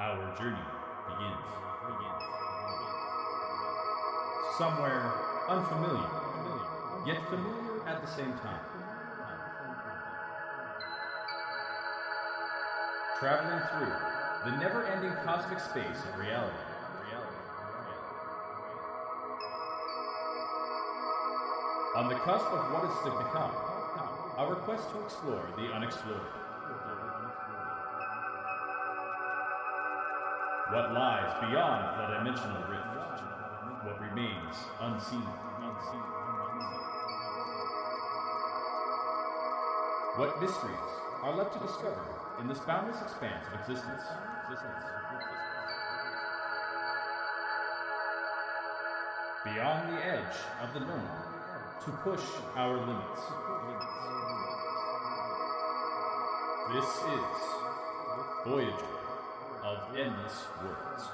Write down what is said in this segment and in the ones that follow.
Our journey begins. Somewhere unfamiliar, yet familiar at the same time. Traveling through the never-ending cosmic space of reality. On the cusp of what is still to come, our quest to explore the unexplored. What lies beyond the dimensional rift? What remains unseen? What mysteries are left to discover in this boundless expanse of existence? Beyond the edge of the known, to push our limits. This is Voyager of Endless Worlds.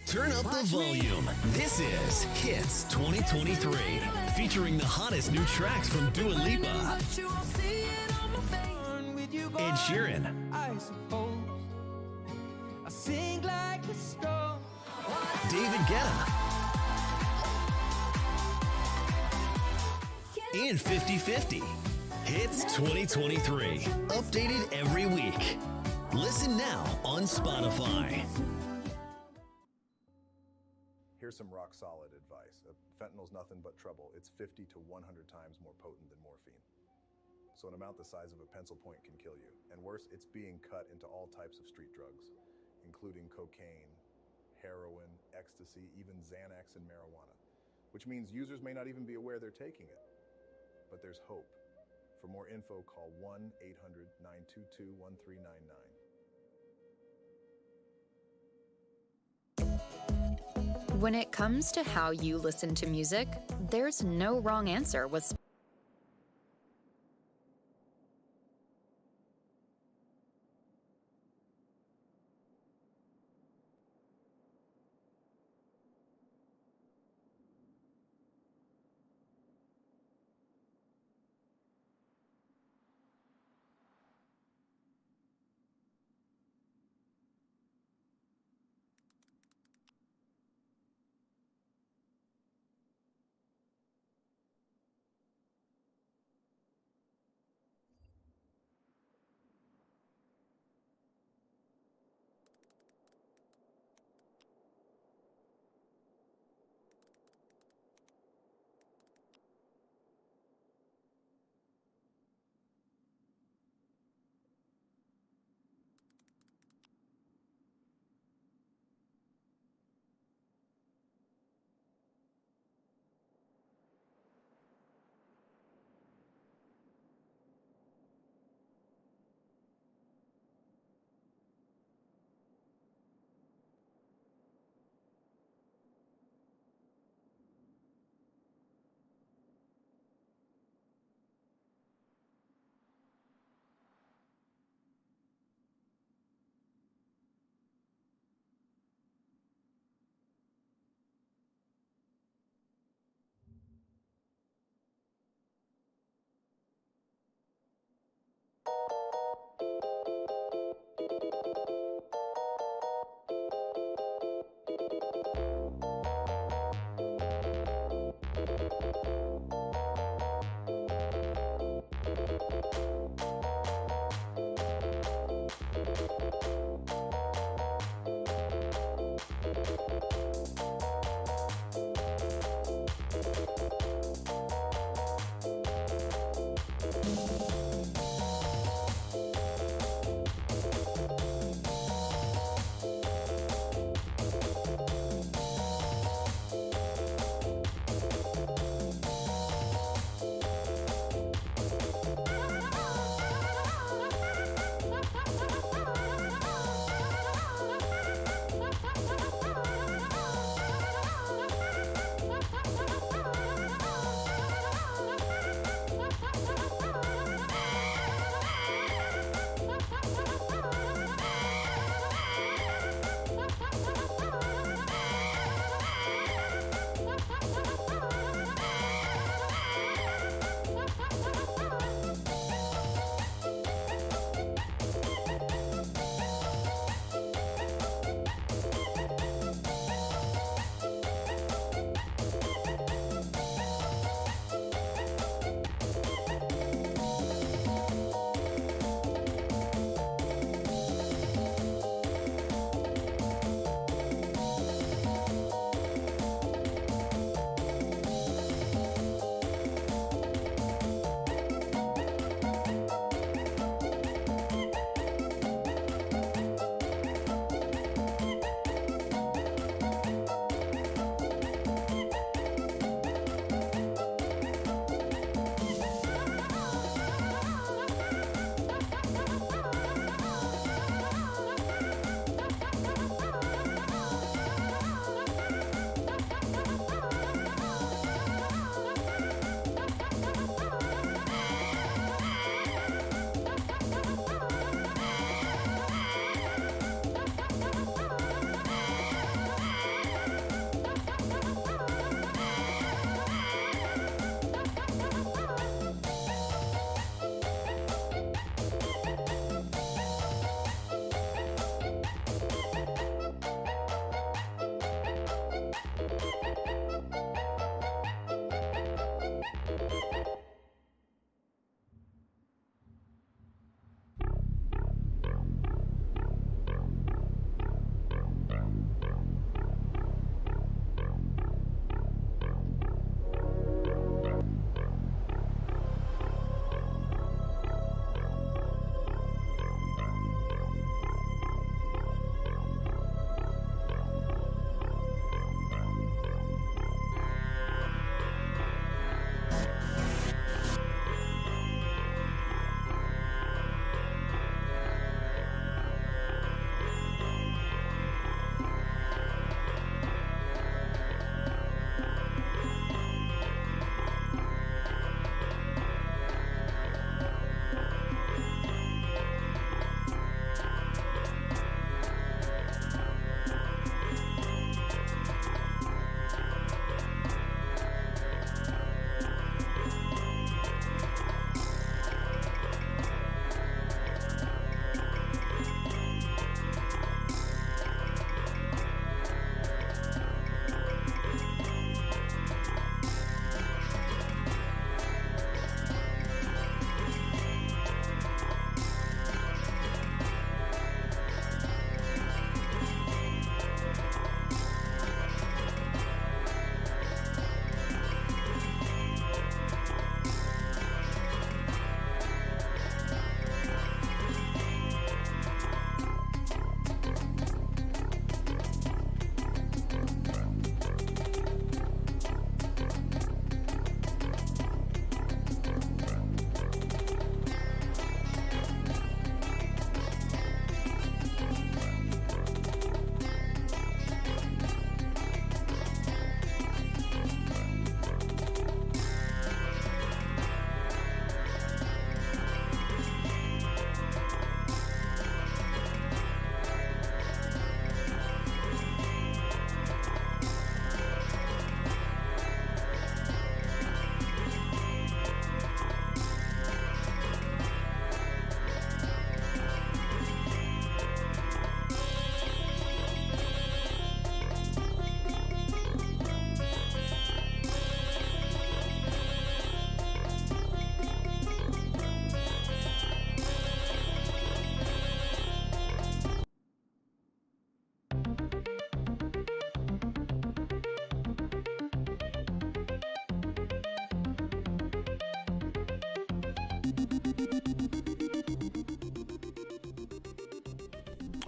Turn up the volume. This is Hits 2023, featuring the hottest new tracks from Dua Lipa, Ed Sheeran, David Guetta, and 50/50. Hits 2023, updated every week. Listen now on Spotify. Here's some rock solid advice. Fentanyl's nothing but trouble. It's 50 to 100 times more potent than morphine. So an amount the size of a pencil point can kill you. And worse, it's being cut into all types of street drugs, including cocaine, heroin, ecstasy, even Xanax and marijuana, which means users may not even be aware they're taking it. But there's hope. For more info, call 1-800-922-1399. When it comes to how you listen to music, there's no wrong answer with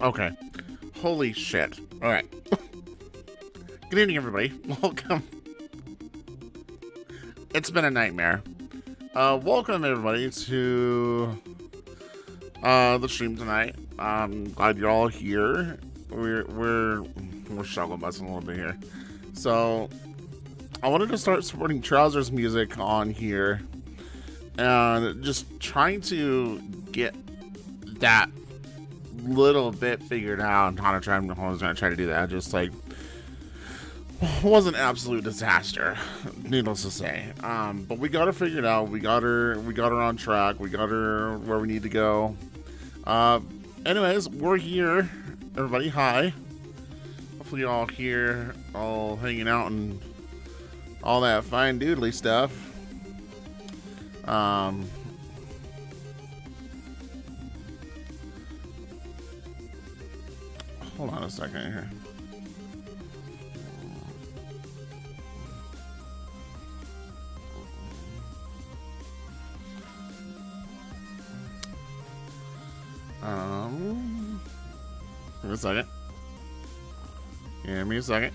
Okay. Holy shit. Alright. Good evening, everybody. Welcome. It's been a nightmare. Welcome, everybody, to the stream tonight. I'm glad you're all here. We're struggle busting a little bit here. So, I wanted to start supporting Trousers music on here. And just trying to get that little bit figured out how to try. I was gonna try to do that. Just like was an absolute disaster, needless to say. But we got her figured out. We got her on track. We got her where we need to go. Anyways, we're here. Everybody, hi. Hopefully you're all here, all hanging out and all that fine doodly stuff. Hold on a second here. Give me a second. Give me a second.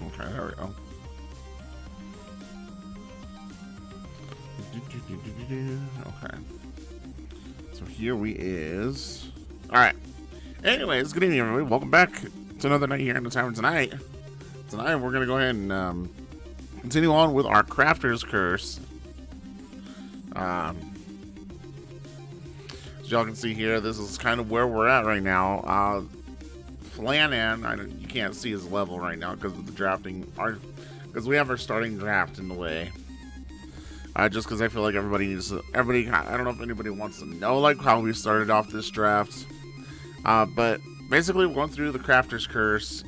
Okay, there we go. Okay. So here we is. Alright. Anyways, good evening, everybody. Welcome back to another night here in the tavern tonight. Tonight, we're going to go ahead and continue on with our Crafter's Curse. As y'all can see here, this is kind of where we're at right now. Flannan, you can't see his level right now because of the drafting. Because we have our starting draft in the way. Just because I feel like everybody needs to. I don't know if anybody wants to know like how we started off this draft. But basically, going through the Crafter's Curse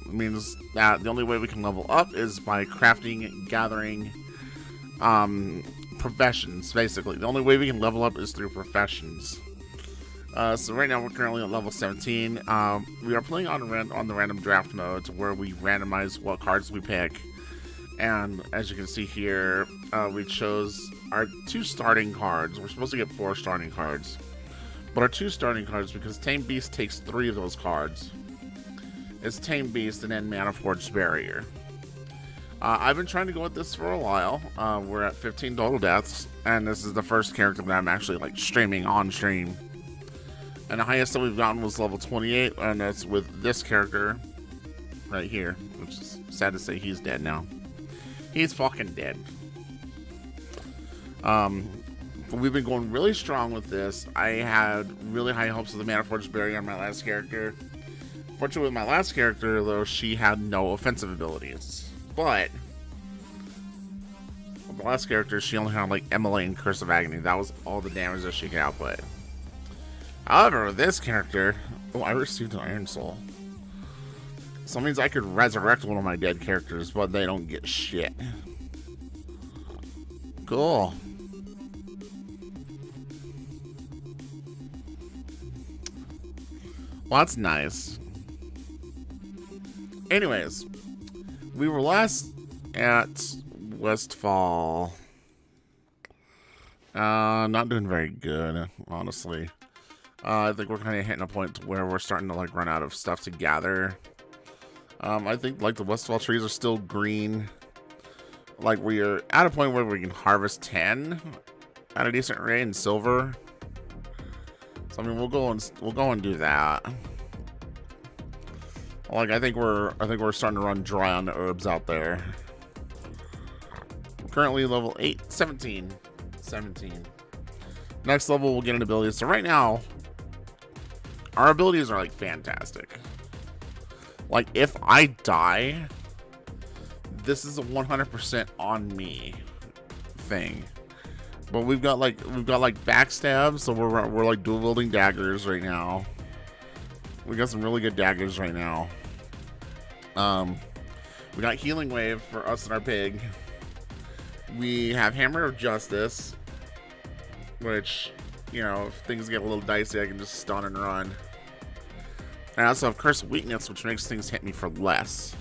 means that the only way we can level up is by crafting, gathering, professions. Basically, the only way we can level up is through professions. So right now we're currently at level 17. We are playing on the random draft mode, to where we randomize what cards we pick. And as you can see here, we chose our 2 starting cards. We're supposed to get 4 starting cards, but our 2 starting cards, because Tame Beast takes 3 of those cards, is Tame Beast and then Mana Forged Barrier. I've been trying to go with this for a while. We're at 15 total deaths, and this is the first character that I'm actually like streaming on stream. And the highest that we've gotten was level 28, and that's with this character right here, which is sad to say he's dead now. He's fucking dead. But we've been going really strong with this. I had really high hopes of the Mana Forged Barrier on my last character. Fortunately, with my last character, though, she had no offensive abilities. But with the last character, she only had like MLA and Curse of Agony. That was all the damage that she could output. However, with this character, oh, I received an Iron Soul. So that means I could resurrect one of my dead characters, but they don't get shit. Cool. Well, that's nice. Anyways, we were last at Westfall. Not doing very good, honestly. I think we're kind of hitting a point where we're starting to like run out of stuff to gather. I think like the Westfall trees are still green. Like we are at a point where we can harvest 10 at a decent rate in silver. So I mean, we'll go and do that. Like I think we're starting to run dry on the herbs out there. We're currently level 17. Next level we'll get an ability. So right now, our abilities are like fantastic. Like if I die, this is a 100% on me thing. But we've got like backstab, so we're like dual wielding daggers right now. We got some really good daggers right now. We got Healing Wave for us and our pig. We have Hammer of Justice, which, you know, if things get a little dicey, I can just stun and run. And I also have Curse of Weakness, which makes things hit me for less.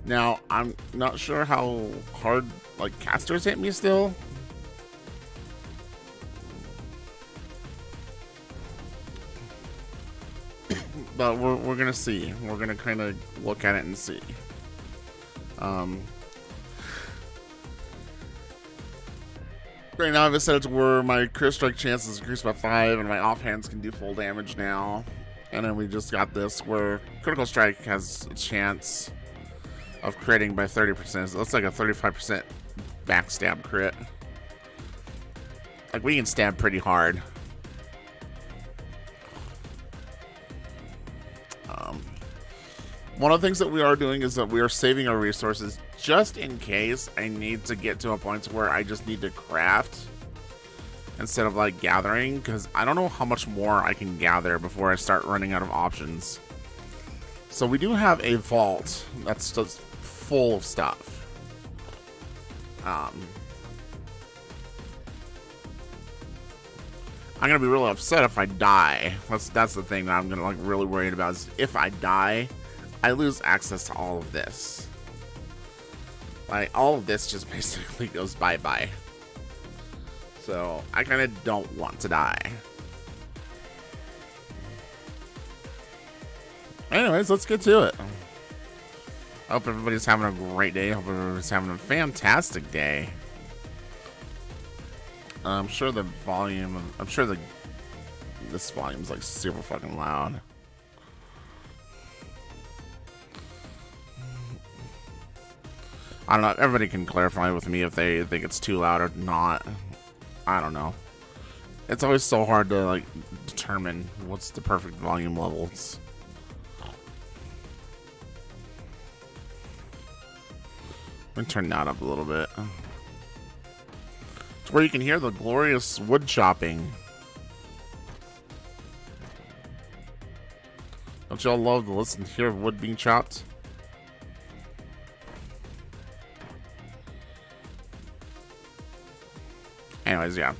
Now, I'm not sure how hard, like, casters hit me still. But we're gonna see. We're gonna kind of look at it and see. Right now, I've set it to where my crit strike chances increase by 5, and my offhands can do full damage now. And then we just got this where critical strike has a chance of critting by 30%. So that's like a 35% backstab crit. Like, we can stab pretty hard. One of the things that we are doing is that we are saving our resources just in case I need to get to a point where I just need to craft instead of like gathering, because I don't know how much more I can gather before I start running out of options. So we do have a vault that's just full of stuff. I'm gonna be really upset if I die. That's the thing that I'm gonna like really worried about, is if I die, I lose access to all of this. Like, all of this just basically goes bye-bye. So, I kind of don't want to die. Anyways, let's get to it. I hope everybody's having a great day. I hope everybody's having a fantastic day. I'm sure the volume, this volume's like super fucking loud. I don't know. Everybody can clarify with me if they think it's too loud or not. I don't know. It's always so hard to like determine what's the perfect volume levels. Let me turn that up a little bit. It's where you can hear the glorious wood chopping. Don't y'all love to listen to hear wood being chopped? Anyways, yeah.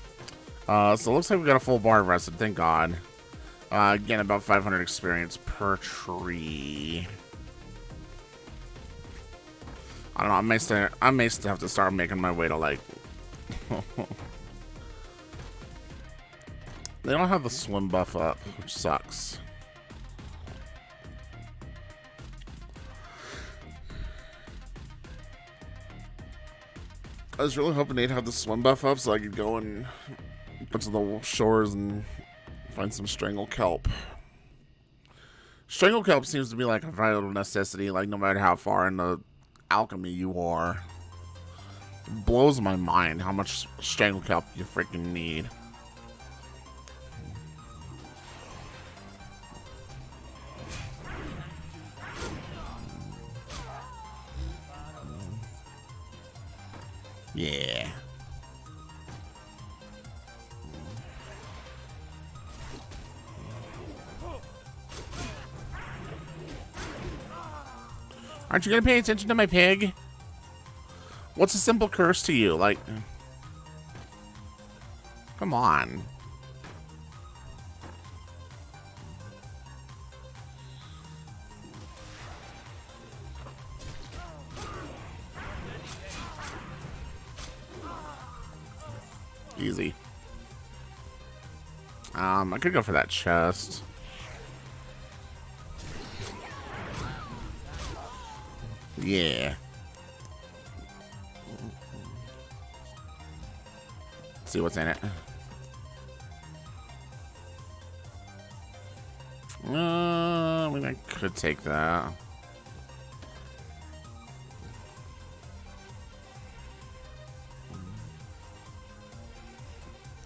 So it looks like we got a full bar rested, thank God. Again, about 500 experience per tree. I don't know, I may still have to start making my way to like... They don't have the swim buff up, which sucks. I was really hoping they'd have the swim buff up so I could go and go to the shores and find some strangle kelp. Strangle kelp seems to be like a vital necessity, like no matter how far in the alchemy you are. It blows my mind how much strangle kelp you freaking need. Yeah. Aren't you gonna pay attention to my pig? What's a simple curse to you? Like, come on. Easy. I could go for that chest. Yeah. Let's see what's in it. I mean, I could take that.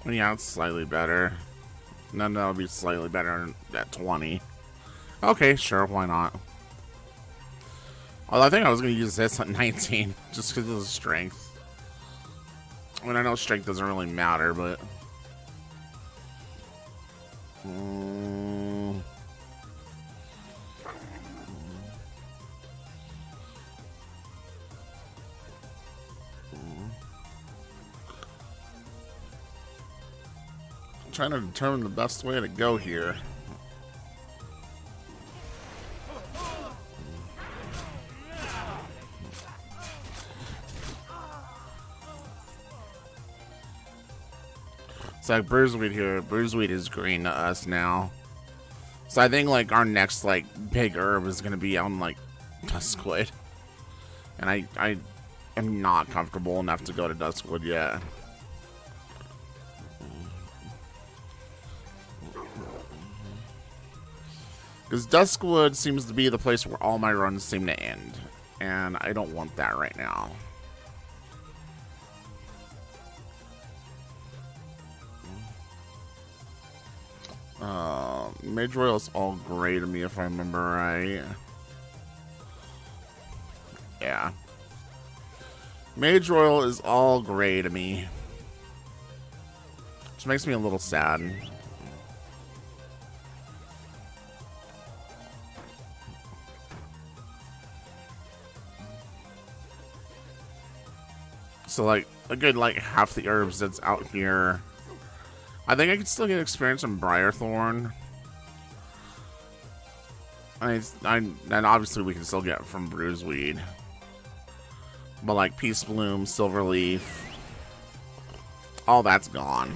Yeah, it's slightly better. No, it'll be slightly better at 20. Okay, sure, why not? Although I think I was going to use this at 19, just because of the strength. I mean, I know strength doesn't really matter, but... Trying to determine the best way to go here. like bruiseweed here. Bruiseweed is green to us now. So I think like our next like big herb is gonna be on like Duskwood. And I am not comfortable enough to go to Duskwood yet. Because Duskwood seems to be the place where all my runs seem to end. And I don't want that right now. Mage Royal's all gray to me if I remember right. Yeah. Mage Royal is all gray to me. Which makes me a little sad. So like a good like half the herbs that's out here. I think I could still get experience from Briarthorn. And obviously we can still get from Bruiseweed. But like Peace Bloom, Silverleaf, all that's gone.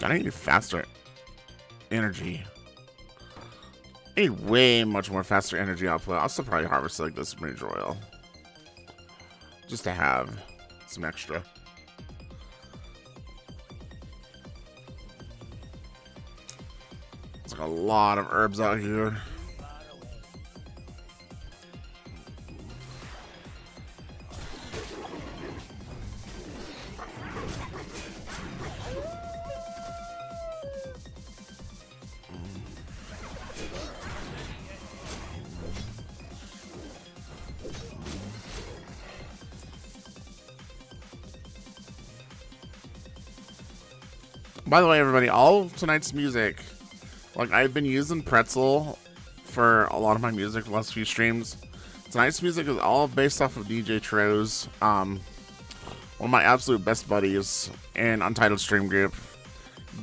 I need faster energy. I need way much more faster energy output. I'll still probably harvest like this Mage Royal. Just to have some extra. There's like a lot of herbs out here. By the way, everybody, all of tonight's music, like I've been using Pretzel for a lot of my music the last few streams. Tonight's music is all based off of DJ Troz, one of my absolute best buddies in Untitled Stream Group.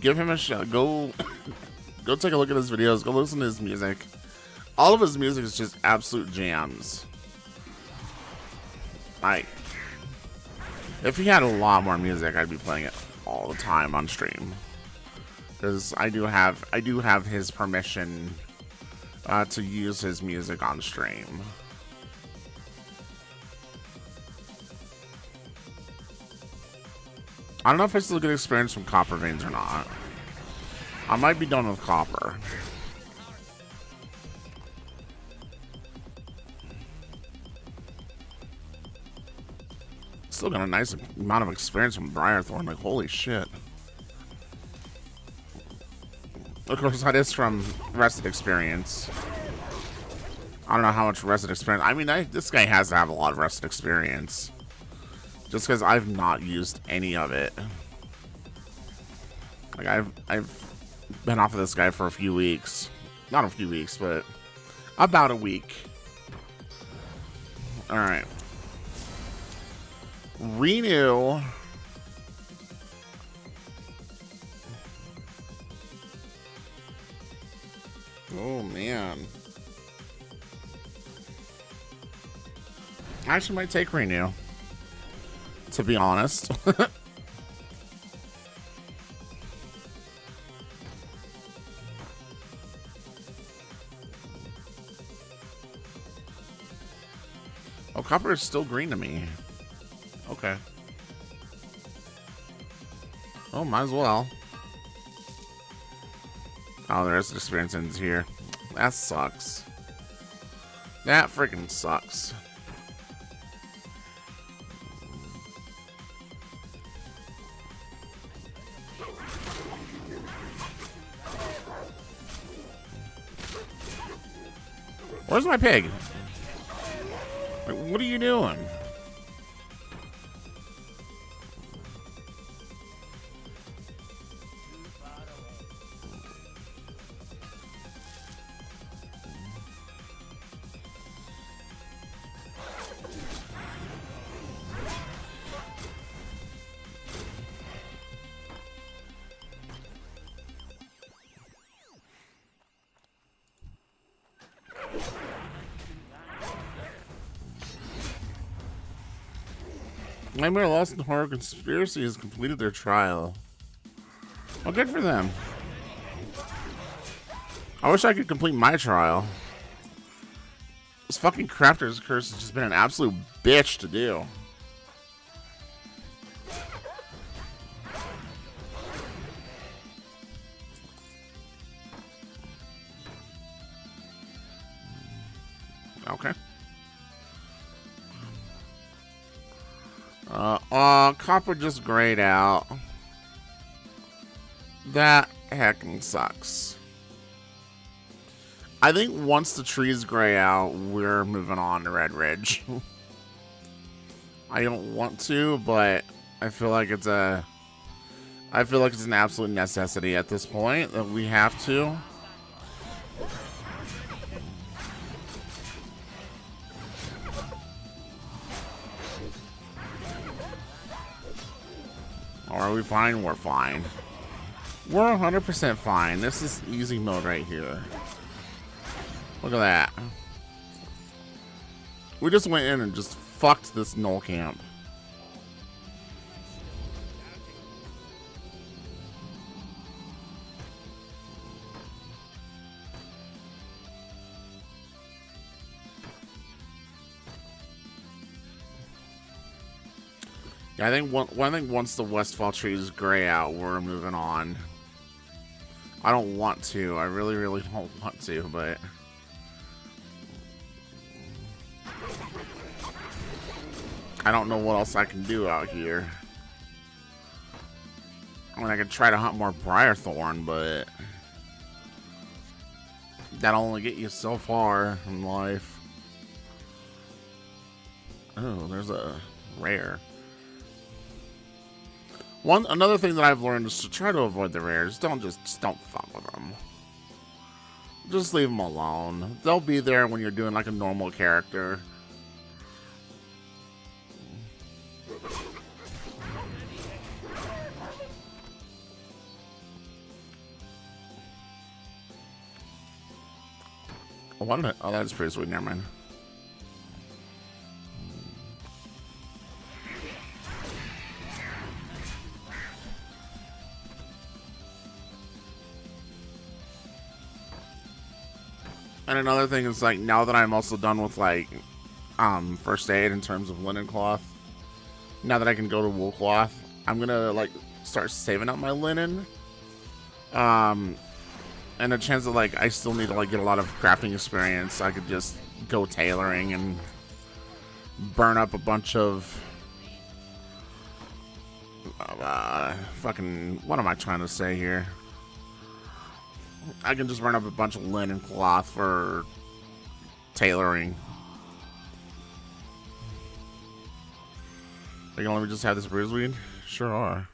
Give him a shot. Go take a look at his videos. Go listen to his music. All of his music is just absolute jams. Like, if he had a lot more music, I'd be playing it all the time on stream, because I do have his permission to use his music on stream. I don't know if I still get experience from Copper Veins or not. I might be done with Copper. Still got a nice amount of experience from Briarthorn. Like, holy shit. Of course, that is from Rested Experience. I don't know how much Rested Experience. I mean, this guy has to have a lot of Rested Experience. Just because I've not used any of it. Like, I've been off of this guy for a few weeks. Not a few weeks, but about a week. Alright. Renew. Oh man, I actually might take Renew, to be honest. Oh, Copper is still green to me. Okay. Oh, might as well. Oh, the rest of the experience ends here. That sucks. That freaking sucks. Where's my pig? Like, what are you doing? Nightmare Lost and Horror Conspiracy has completed their trial. Oh, good for them. I wish I could complete my trial. This fucking Crafter's Curse has just been an absolute bitch to do. Okay. Copper just grayed out. That heckin' sucks. I think once the trees gray out, we're moving on to Red Ridge. I don't want to, but I feel like it's an absolute necessity at this point that we have to. Are we fine? We're fine. We're 100% fine. This is easy mode right here. Look at that. We just went in and just fucked this null camp. Yeah, I think once the Westfall trees gray out, we're moving on. I don't want to. I really, really don't want to, but I don't know what else I can do out here. I mean, I could try to hunt more Briarthorn, but that'll only get you so far in life. Oh, there's a rare. Another thing that I've learned is to try to avoid the rares. Don't fuck with them. Just leave them alone. They'll be there when you're doing like a normal character. Oh, that's pretty sweet. Never mind. And another thing is, like, now that I'm also done with, like, first aid in terms of linen cloth, now that I can go to wool cloth, I'm gonna, like, start saving up my linen. And a chance that, like, I still need to, like, get a lot of crafting experience. I could just go tailoring and burn up a bunch of fucking, what am I trying to say here? I can just burn up a bunch of linen cloth for tailoring. Are you gonna let me just have this bruiseweed? Sure are.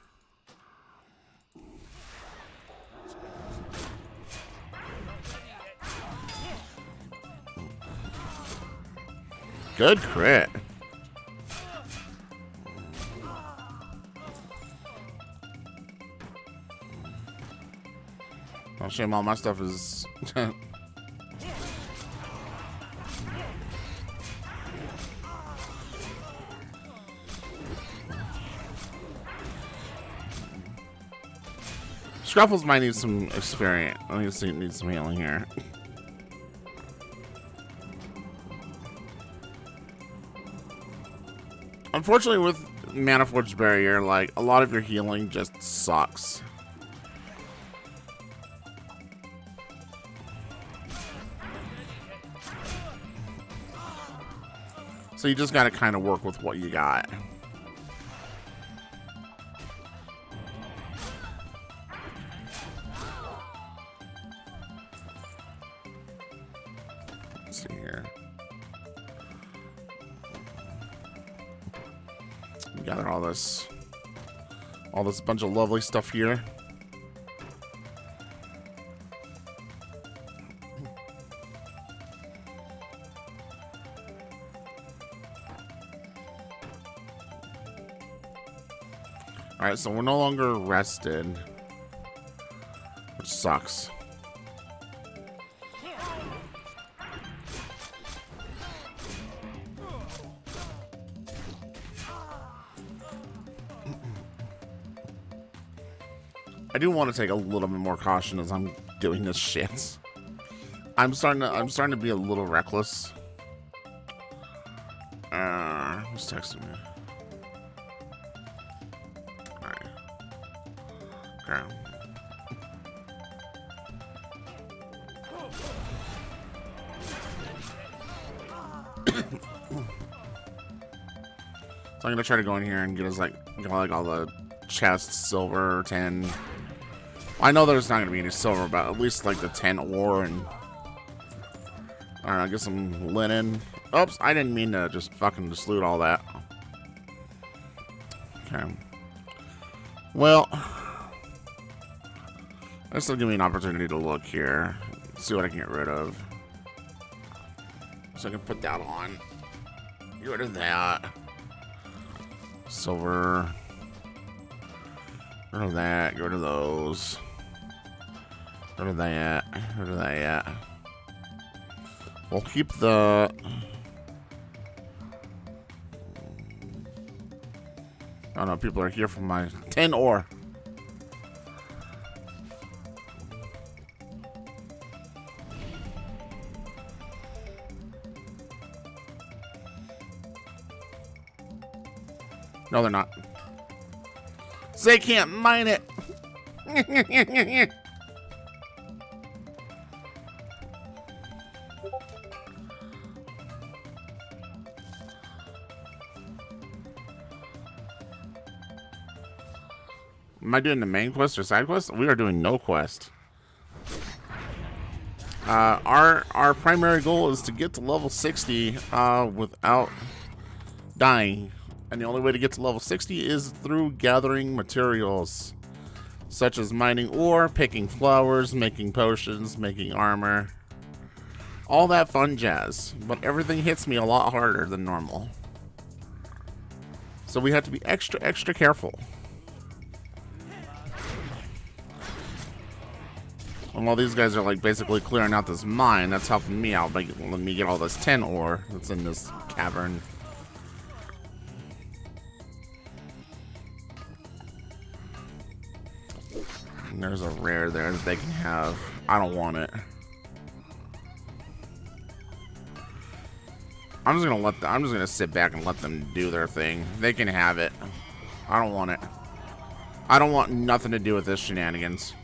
Good crit. Oh, shame all my stuff is... Scruffles might need some experience. I need some healing here. Unfortunately, with Maniforged Barrier, like, a lot of your healing just sucks. So you just gotta kind of work with what you got. Let's see here. Gather all this bunch of lovely stuff here. Alright, so we're no longer rested, which sucks. I do want to take a little bit more caution as I'm doing this shit. I'm starting to be a little reckless. Who's texting me? Alright. Okay. So I'm gonna try to go in here and get us like all the chests, silver, 10. I know there's not gonna be any silver, but at least like the 10 ore and I don't know, get some linen. Oops, I didn't mean to just fucking just loot all that. Okay. Well, this will give me an opportunity to look here, see what I can get rid of. So I can put that on. Get rid of that. Silver. Get rid of that. Get rid of those. Get rid of that. Get rid of that. We'll keep the... Oh no, people are here for my 10 ore. No, they're not. They can't mine it. Am I doing the main quest or side quest? We are doing no quest. Our primary goal is to get to level 60 without dying. And the only way to get to level 60 is through gathering materials, such as mining ore, picking flowers, making potions, making armor. All that fun jazz. But everything hits me a lot harder than normal. So we have to be extra, extra careful. And while these guys are like basically clearing out this mine, that's helping me out by letting me get all this 10 ore that's in this cavern. And there's a rare there that they can have. I don't want it. I'm just gonna sit back and let them do their thing. They can have it. I don't want it. I don't want nothing to do with this shenanigans.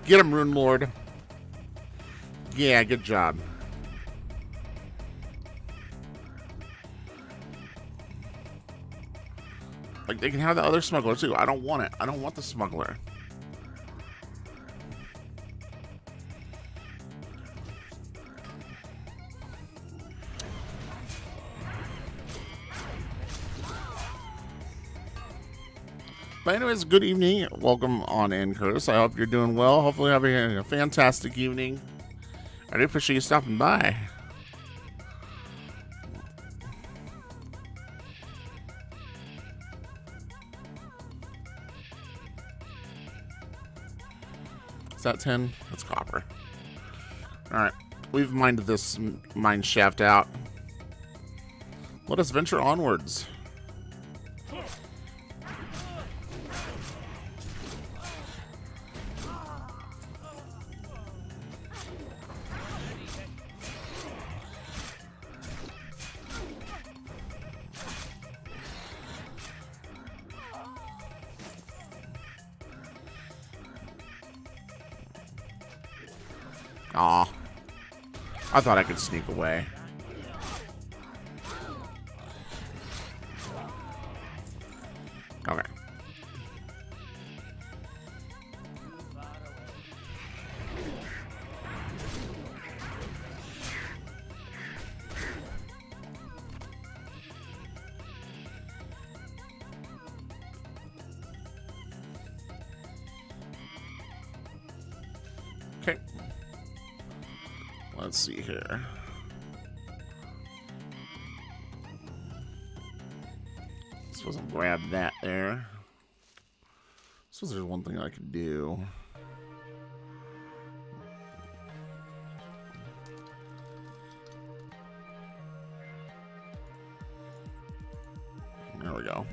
Get him, Rune Lord. Yeah, good job. Like, they can have the other smuggler, too. I don't want it. I don't want the smuggler. But anyways, good evening. Welcome on in, Curtis. I hope you're doing well. Hopefully having a fantastic evening. I do appreciate you stopping by. Is that 10? That's copper. Alright. We've mined this mine shaft out. Let us venture onwards. Aw. I thought I could sneak away. Okay. Okay. Let's see here. Suppose I'll grab that there. Suppose there's one thing I could do. There we go.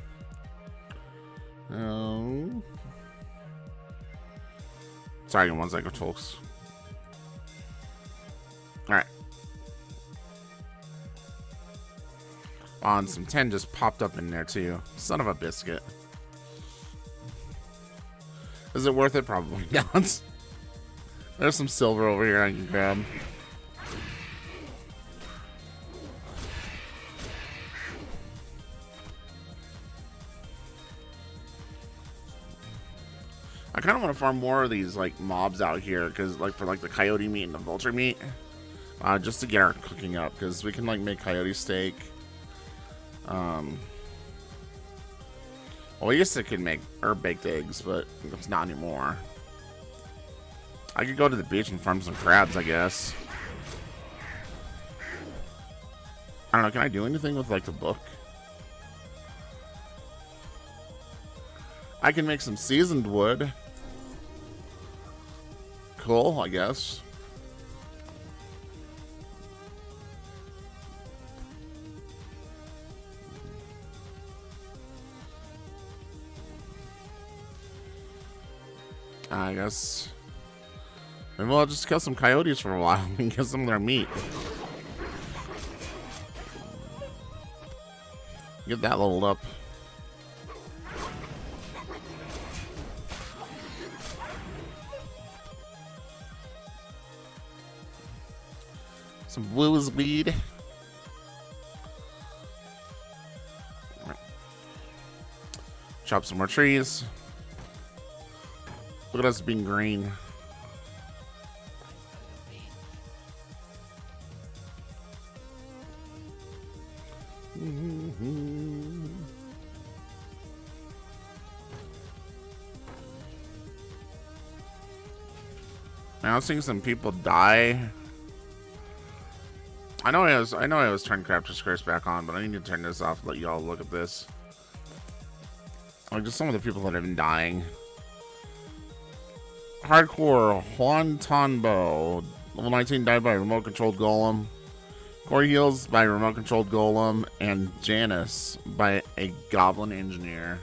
Sorry, 1 second, folks. Alright. Oh, and some 10 just popped up in there, too. Son of a biscuit. Is it worth it? Probably not. There's some silver over here I can grab. I kind of want to farm more of these like mobs out here, because like for like the coyote meat and the vulture meat, just to get our cooking up, because we can like make coyote steak. Well, we used to could make herb baked eggs, but it's not anymore. I could go to the beach and farm some crabs, I guess. I don't know. Can I do anything with like the book? I can make some seasoned wood. Cool, I guess. I guess maybe I'll just kill some coyotes for a while and get some of their meat. Get that leveled up. Some blues weed. Right. Chop some more trees. Look at us being green. Now seeing some people die. I know I was turning Crafter's Curse back on, but I need to turn this off and let y'all look at this. Like just some of the people that have been dying. Hardcore Juan Tonbo, level 19, died by a remote controlled golem. Corey Heals by a remote controlled golem, and Janice by a goblin engineer.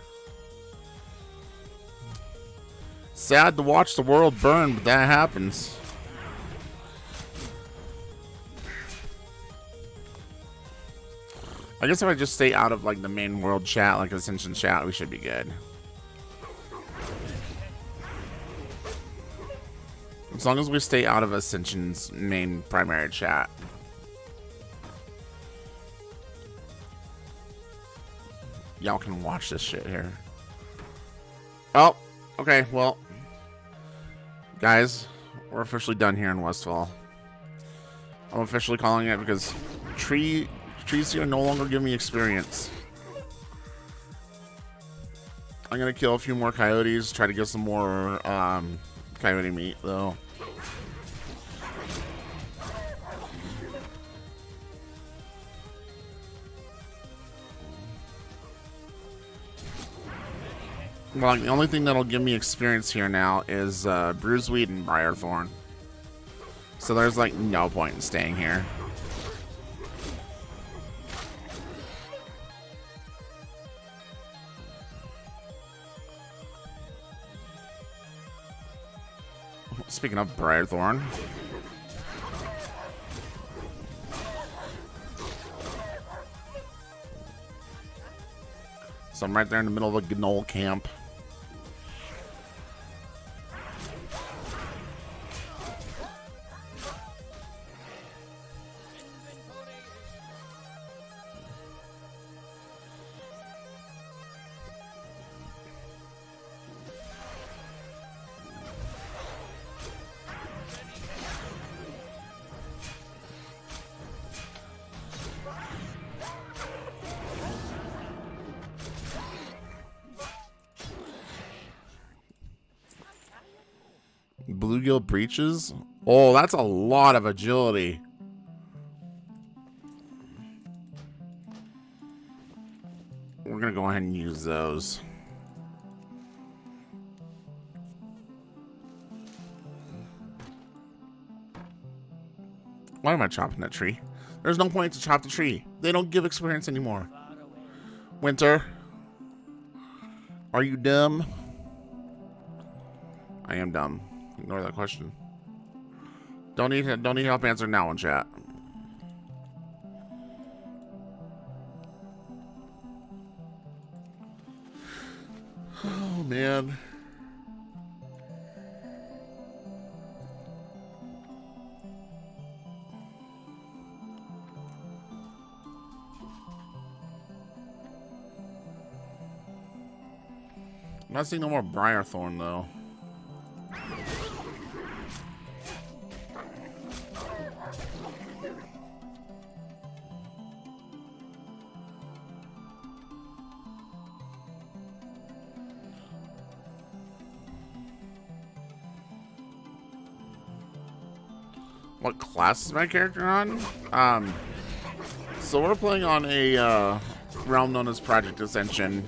Sad to watch the world burn, but that happens. I guess if I just stay out of like the main world chat, like Ascension chat, we should be good. As long as we stay out of Ascension's main primary chat. Y'all can watch this shit here. Oh, okay, well. Guys, we're officially done here in Westfall. I'm officially calling it because trees here no longer give me experience. I'm gonna kill a few more coyotes, try to get some more coyote meat though. Well, the only thing that'll give me experience here now is bruiseweed and briarthorn. So there's like no point in staying here. Speaking of briarthorn. So I'm right there in the middle of a gnoll camp. Bluegill breaches? Oh, that's a lot of agility. We're gonna go ahead and use those. Why am I chopping that tree? There's no point to chop the tree. They don't give experience anymore. Winter, Are you dumb? I am dumb. Ignore that question. Don't need help answering that one, chat. Oh man. I'm not seeing no more Briarthorn though. What class is my character on? So we're playing on a realm known as Project Ascension.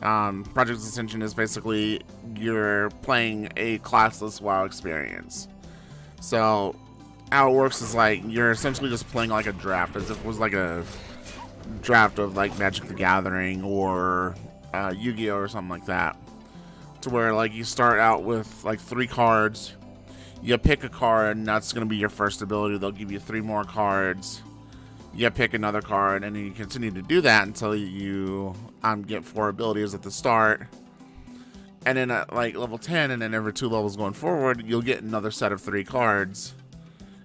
Project Ascension is basically you're playing a classless WoW experience. So how it works is like you're essentially just playing like a draft, as if it was like a draft of like Magic the Gathering or Yu-Gi-Oh or something like that. To where like you start out with like 3 cards. You pick a card, and that's going to be your first ability. They'll give you 3 more cards. You pick another card, and then you continue to do that until you get 4 abilities at the start. And then at like level 10, and then every 2 levels going forward, you'll get another set of 3 cards.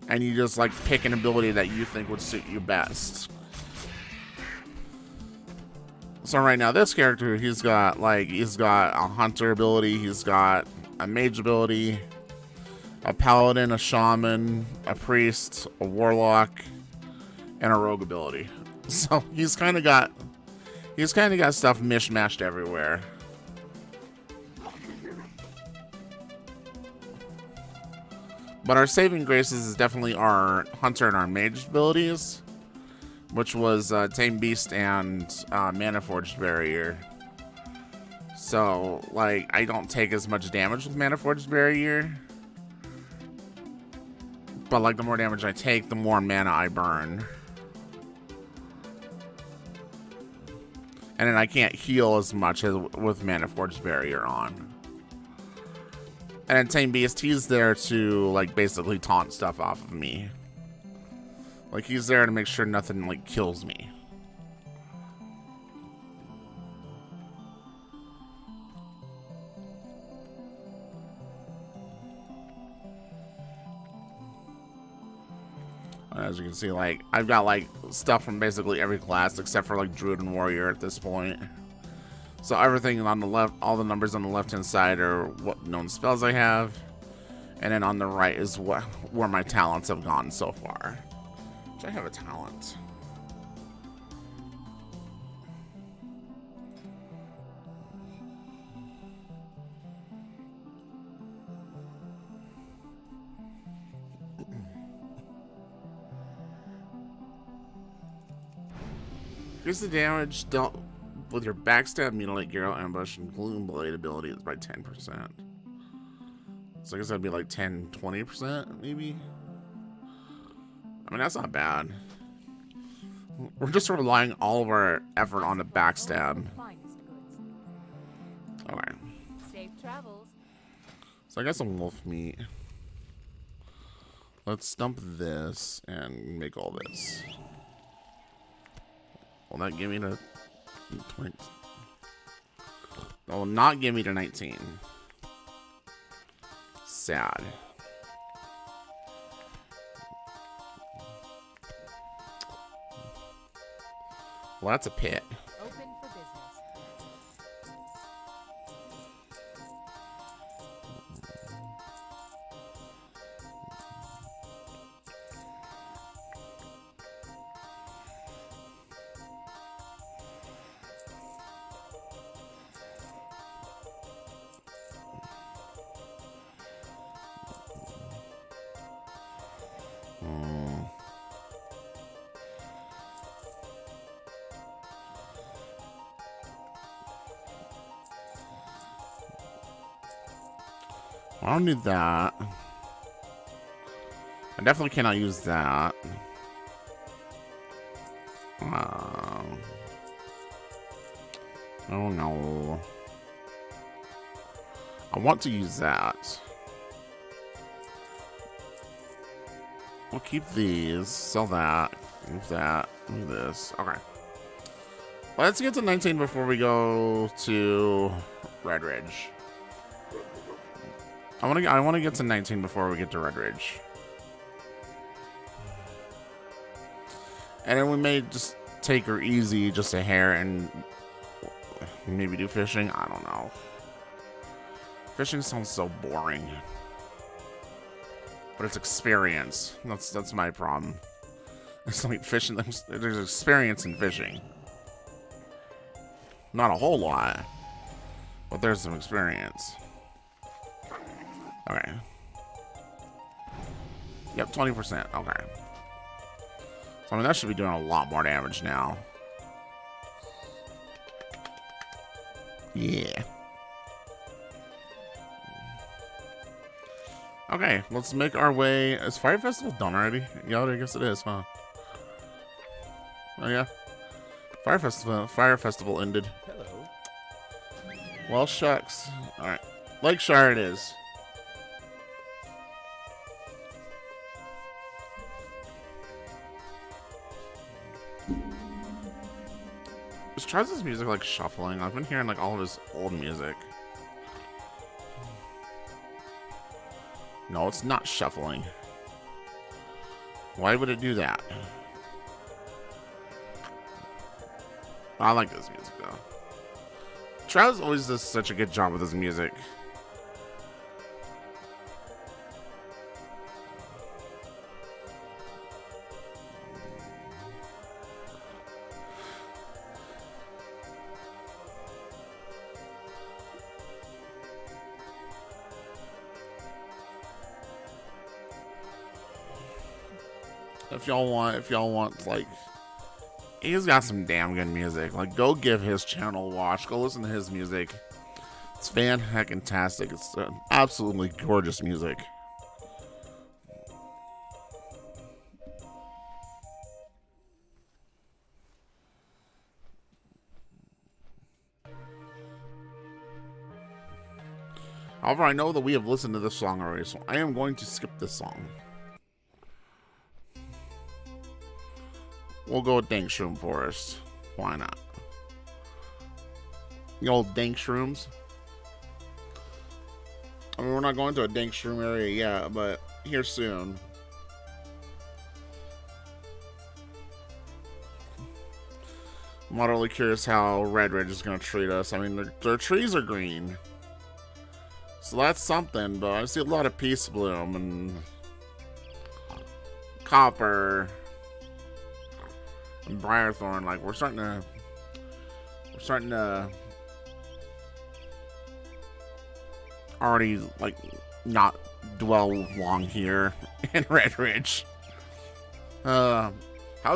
And you just like pick an ability that you think would suit you best. So right now, this character, he's got a hunter ability, he's got a mage ability, a paladin, a shaman, a priest, a warlock, and a rogue ability. So he's kind of got stuff mishmashed everywhere. But our saving graces is definitely our hunter and our mage abilities, which was Tame Beast and Mana Forged Barrier. So like I don't take as much damage with Mana Forged Barrier. But like the more damage I take, the more mana I burn. And then I can't heal as much as with Mana Forged Barrier on. And then Tame Beast, he's there to like basically taunt stuff off of me. Like he's there to make sure nothing like kills me. As you can see, like I've got like stuff from basically every class except for like Druid and Warrior at this point. So everything on the left, all the numbers on the left hand side are what known spells I have, and then on the right is where my talents have gone so far. Which I have a talent. Increase the damage dealt with your backstab, mutilate, Garrow, ambush, and gloom blade abilities by 10%. So I guess that'd be like 10-20% maybe. I mean, that's not bad. We're just relying all of our effort on the backstab. Okay. Safe travels. So I got some wolf meat. Let's dump this and make all this. Will that give me the 20? That will not give me the 19. Sad. Well, that's a pit. Open for business. I don't need that. I definitely cannot use that. Oh no. I want to use that. We'll keep these. Sell that. Move that. Move this. Okay. Let's get to 19 before we go to Red Ridge. I want to get to 19 before we get to Red Ridge. And then we may just take her easy just a hair and maybe do fishing. I don't know. Fishing sounds so boring. But it's experience. That's my problem. It's like fishing. There's experience in fishing. Not a whole lot, but there's some experience. Okay. Yep, 20%. Okay. So I mean that should be doing a lot more damage now. Yeah. Okay, let's make our way. Is Fire Festival done already? Yeah, I guess it is, huh? Oh yeah. Fire Festival ended. Hello. Well, shucks. Alright. Lakeshire it is. Is Travis' music like shuffling? I've been hearing like all of his old music. No, it's not shuffling. Why would it do that? I like this music though. Travis always does such a good job with his music. If y'all want, like, he's got some damn good music. Like, go give his channel a watch. Go listen to his music. It's fan-heckin-tastic. It's absolutely gorgeous music. However, I know that we have listened to this song already, so I am going to skip this song. We'll go with Dank Shroom Forest. Why not? The old Dank Shrooms. I mean, we're not going to a Dank Shroom area yet, but here soon. I'm not really curious how Red Ridge is going to treat us. I mean, their trees are green. So that's something, but I see a lot of Peace Bloom and Copper and Briarthorn. Like, we're starting to already, like, not dwell long here in Red Ridge. How's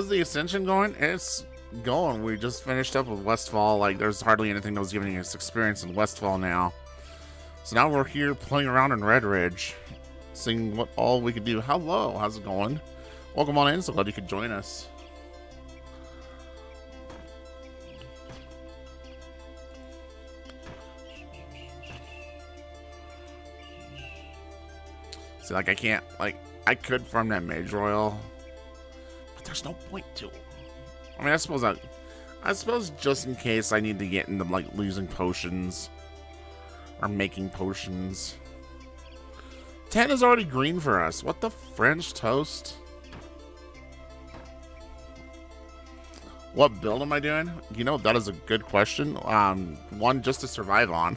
the Ascension going? It's going. We just finished up with Westfall. Like, there's hardly anything that was giving us experience in Westfall now. So now we're here playing around in Red Ridge, seeing what all we can do. Hello, how's it going? Welcome on in, so glad you could join us. See, like, I can't, like, I could farm that Mage Royal, but there's no point to it. I mean, I suppose just in case I need to get into, like, losing potions or making potions. 10 is already green for us. What the French toast? What build am I doing? You know, that is a good question. One just to survive on.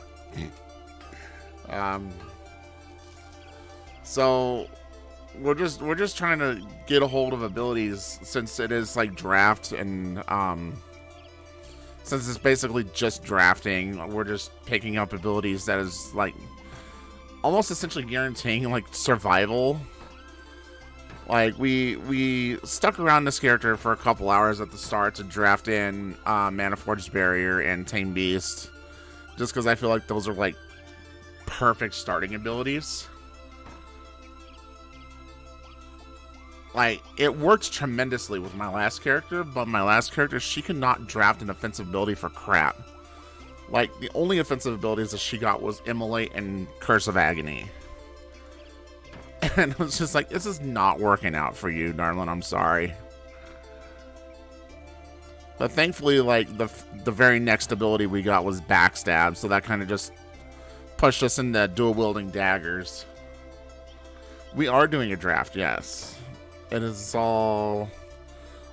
So we're just trying to get a hold of abilities since it is like draft and since it's basically just drafting, we're just picking up abilities that is like almost essentially guaranteeing like survival. Like we stuck around this character for a couple hours at the start to draft in Maniforged Barrier and Tame Beast, just because I feel like those are like perfect starting abilities. Like, it worked tremendously with my last character, but my last character, she could not draft an offensive ability for crap. Like, the only offensive abilities that she got was Immolate and Curse of Agony. And it was just like, this is not working out for you, darling. I'm sorry. But thankfully, like, the very next ability we got was Backstab, so that kind of just pushed us into dual-wielding daggers. We are doing a draft, yes. It is all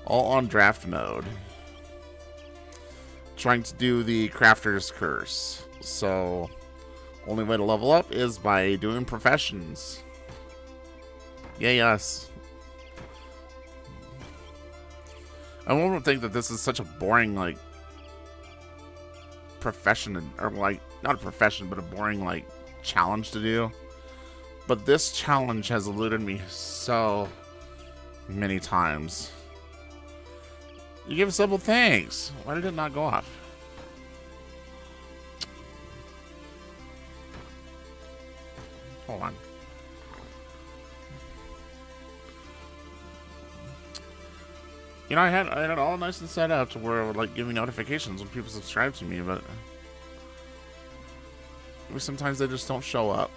on draft mode. Trying to do the Crafter's Curse. So, only way to level up is by doing professions. Yay, us. I won't think that this is such a boring, like, profession, or, like, not a profession, but a boring, like, challenge to do. But this challenge has eluded me so many times. You give a simple thanks. Why did it not go off? Hold on. You know, I had it all nice and set up to where it would, like, give me notifications when people subscribe to me, but maybe sometimes they just don't show up.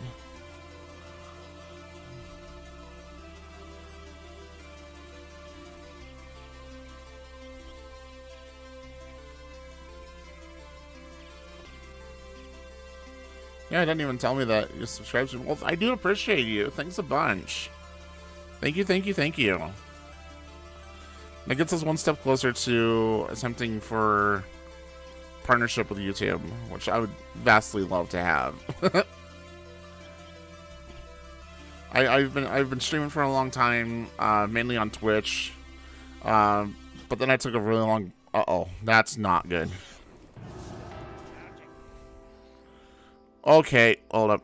Yeah, it didn't even tell me that you subscribed to me. Well, I do appreciate you. Thanks a bunch. Thank you, thank you, thank you. That gets us one step closer to attempting for partnership with YouTube, which I would vastly love to have. I've been streaming for a long time, mainly on Twitch, but then I took a really long. Uh-oh, that's not good. Okay, hold up.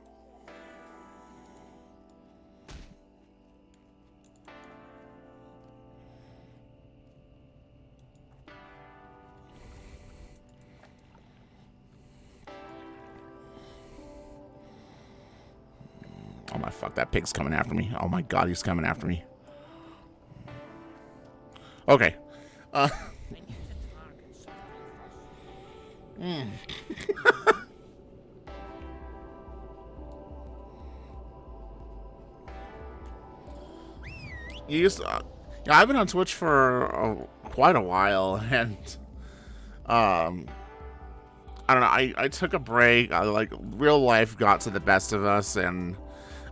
Oh my fuck, that pig's coming after me. Oh my god, he's coming after me. Okay. You used to, yeah, I've been on Twitch for quite a while, and I don't know. I took a break. Like, real life got to the best of us, and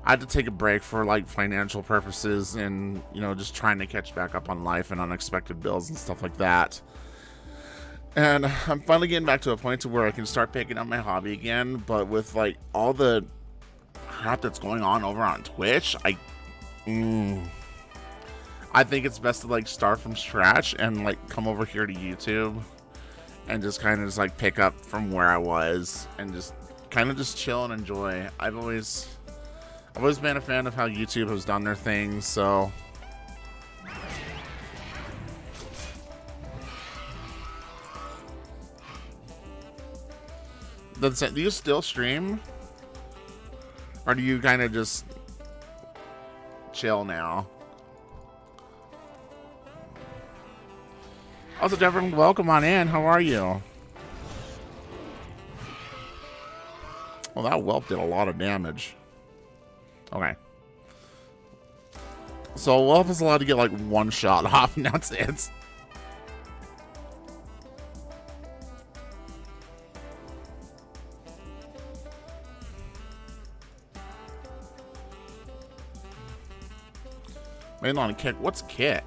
I had to take a break for, like, financial purposes, and, you know, just trying to catch back up on life and unexpected bills and stuff like that. And I'm finally getting back to a point to where I can start picking up my hobby again, but with, like, all the crap that's going on over on Twitch, I think it's best to, like, start from scratch and, like, come over here to YouTube and just kind of just, like, pick up from where I was and just kind of just chill and enjoy. I've always been a fan of how YouTube has done their thing, so do you still stream? Or do you kind of just chill now? Also, Jeffrey, welcome on in. How are you? Well, that whelp did a lot of damage. Okay. So, whelp is allowed to get, like, one shot off, and that's it. Mainline kick. What's kick?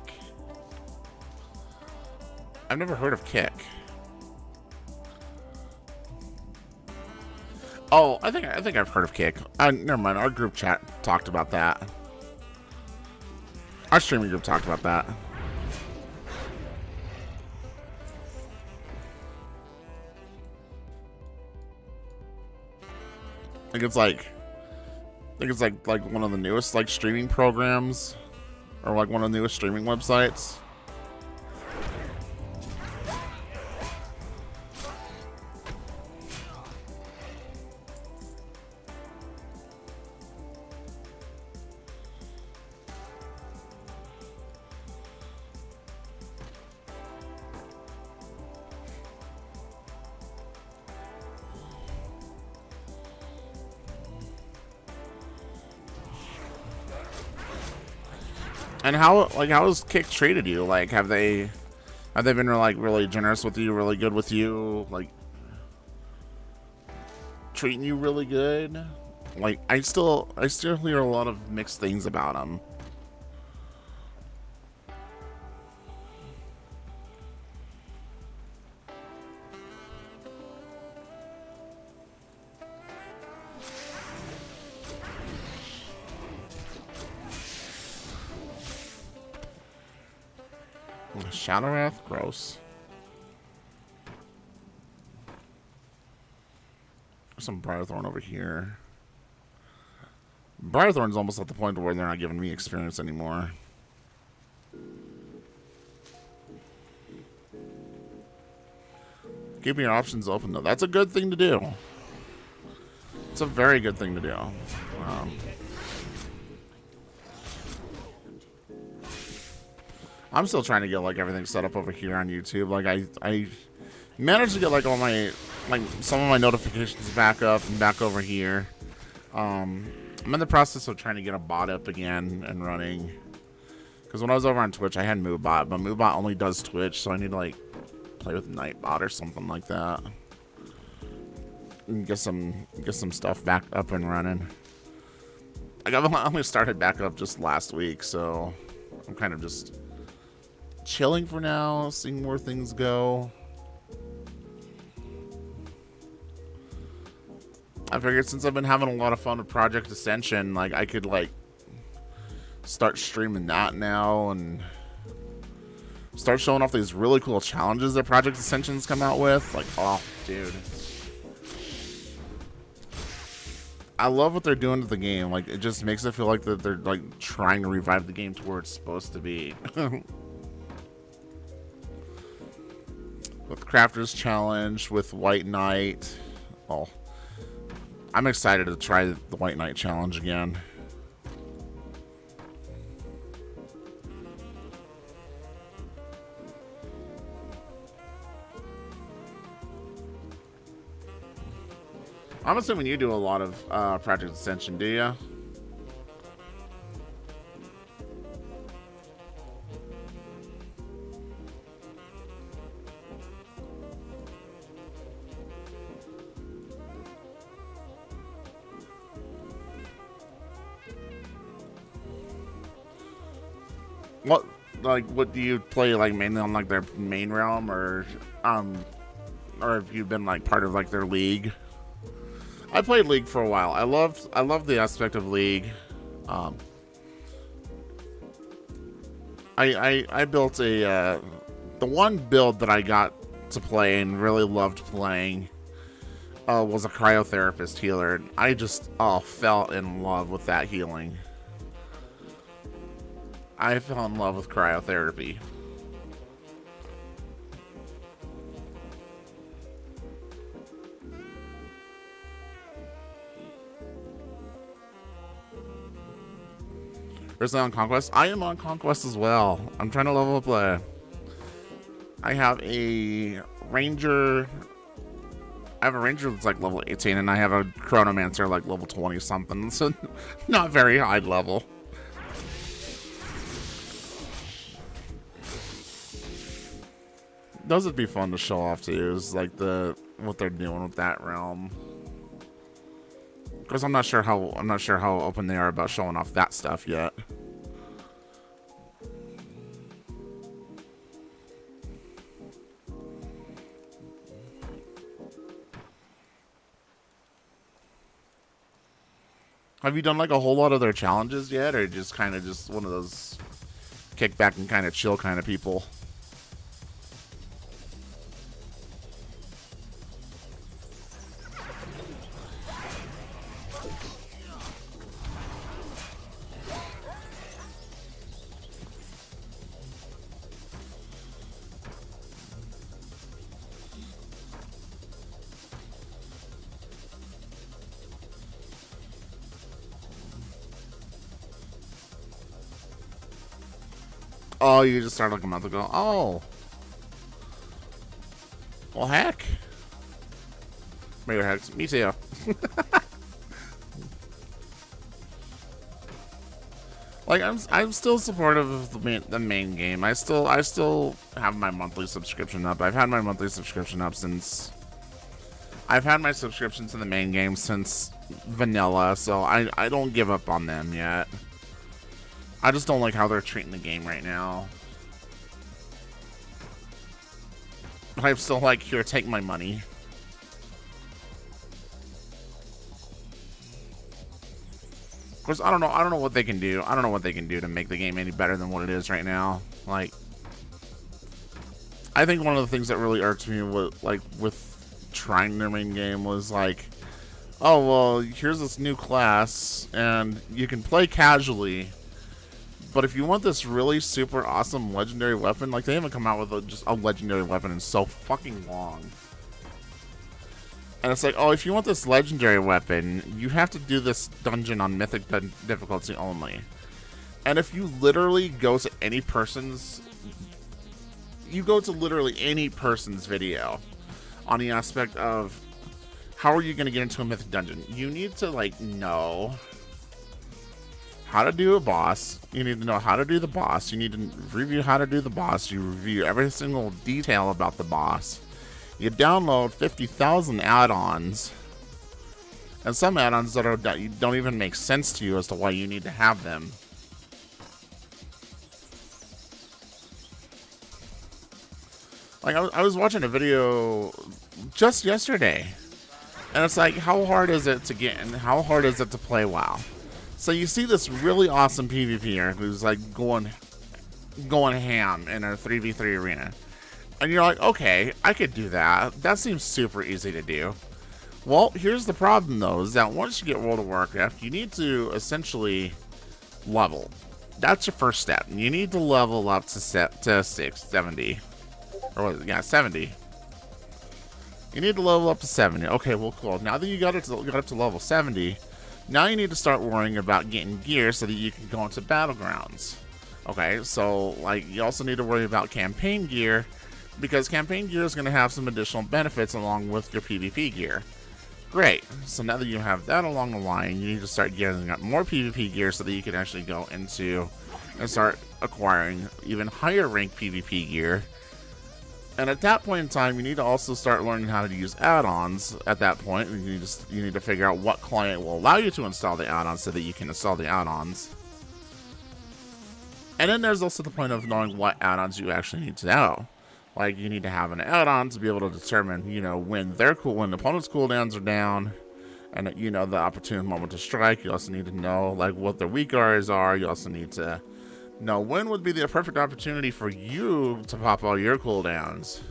I've never heard of kick. Oh, I think I've heard of kick. Never mind. Our group chat talked about that. Our streaming group talked about that. I think it's like one of the newest, like, streaming programs, or like one of the newest streaming websites. And how has Kick treated you? Like, have they been like really generous with you, really good with you, like treating you really good? Like, I still hear a lot of mixed things about them. Shadow Wrath, gross. There's some Briarthorn over here. Briarthorn's almost at the point where they're not giving me experience anymore. Keeping your options open, though. That's a good thing to do. It's a very good thing to do. I'm still trying to get like everything set up over here on YouTube. Like I managed to get like all my some of my notifications back up and back over here. I'm in the process of trying to get a bot up again and running. Because when I was over on Twitch, I had MooBot, but MooBot only does Twitch, so I need to like play with Nightbot or something like that. And get some stuff back up and running. Like I only started back up just last week, so I'm kind of just chilling for now, seeing where things go. I figured since I've been having a lot of fun with Project Ascension, like I could like start streaming that now and start showing off these really cool challenges that Project Ascension's come out with. Like, oh, dude. I love what they're doing to the game. Like, it just makes it feel like that they're like trying to revive the game to where it's supposed to be. With Crafter's Challenge, with White Knight. Oh, I'm excited to try the White Knight Challenge again. I'm assuming you do a lot of Project Ascension, do you? What do you play, like mainly on like their main realm, or have you been like part of like their league? I played League for a while. I love the aspect of League. I built a the one build that I got to play and really loved playing was a cryotherapist healer. I just fell in love with that healing. I fell in love with cryotherapy. Recently on Conquest? I am on Conquest as well. I'm trying to level up I have a Ranger. I have a Ranger that's like level 18, and I have a Chronomancer like level 20 something. So not very high level. Those would be fun to show off to you, is like what they're doing with that realm. Because I'm not sure how open they are about showing off that stuff yet. Have you done like a whole lot of their challenges yet, or just kind of just one of those kick back and kind of chill kind of people? Oh, you just started like a month ago. Oh. Well, heck. Maybe heck. Me too. Like I'm still supportive of the main game. I still have my monthly subscription up. I've had my monthly subscription up since I've had my subscription to the main game since vanilla, so I don't give up on them yet. I just don't like how they're treating the game right now. I'm still like, here, take my money. Of course, I don't know what they can do. I don't know what they can do to make the game any better than what it is right now. Like, I think one of the things that really irks me with trying their main game was like, oh, well, here's this new class, and you can play casually, but if you want this really super awesome legendary weapon, like, they haven't come out with just a legendary weapon in so fucking long. And it's like, oh, if you want this legendary weapon, you have to do this dungeon on mythic difficulty only. And if you literally go to any person's, video on the aspect of how are you going to get into a mythic dungeon, you need to, like, know how to do a boss. You need to know how to do the boss. You need to review how to do the boss. You review every single detail about the boss. You download 50,000 add-ons, and some add-ons that don't even make sense to you as to why you need to have them. Like, I was watching a video just yesterday, and it's like, how hard is it to get in? How hard is it to play WoW? So you see this really awesome PvPer who's like going ham in a 3v3 arena. And you're like, okay, I could do that. That seems super easy to do. Well, here's the problem though, is that once you get World of Warcraft, you need to essentially level. That's your first step. You need to level up to 70. Or what is it? Yeah, 70. You need to level up to 70. Okay, well, cool. Now that you got up to level 70, now you need to start worrying about getting gear so that you can go into battlegrounds. Okay, so like you also need to worry about campaign gear, because campaign gear is going to have some additional benefits along with your PvP gear. Great. So now that you have that along the line, you need to start getting up more PvP gear so that you can actually go into and start acquiring even higher rank PvP gear. And at that point in time, you need to also start learning how to use add-ons. At that point, you need to figure out what client will allow you to install the add-ons so that you can install the add-ons. And then there's also the point of knowing what add-ons you actually need to know. Like, you need to have an add-on to be able to determine, you know, when the opponent's cooldowns are down, and, you know, the opportune moment to strike. You also need to know, like, what their weak areas are. You also need to know when would be the perfect opportunity for you to pop all your cooldowns.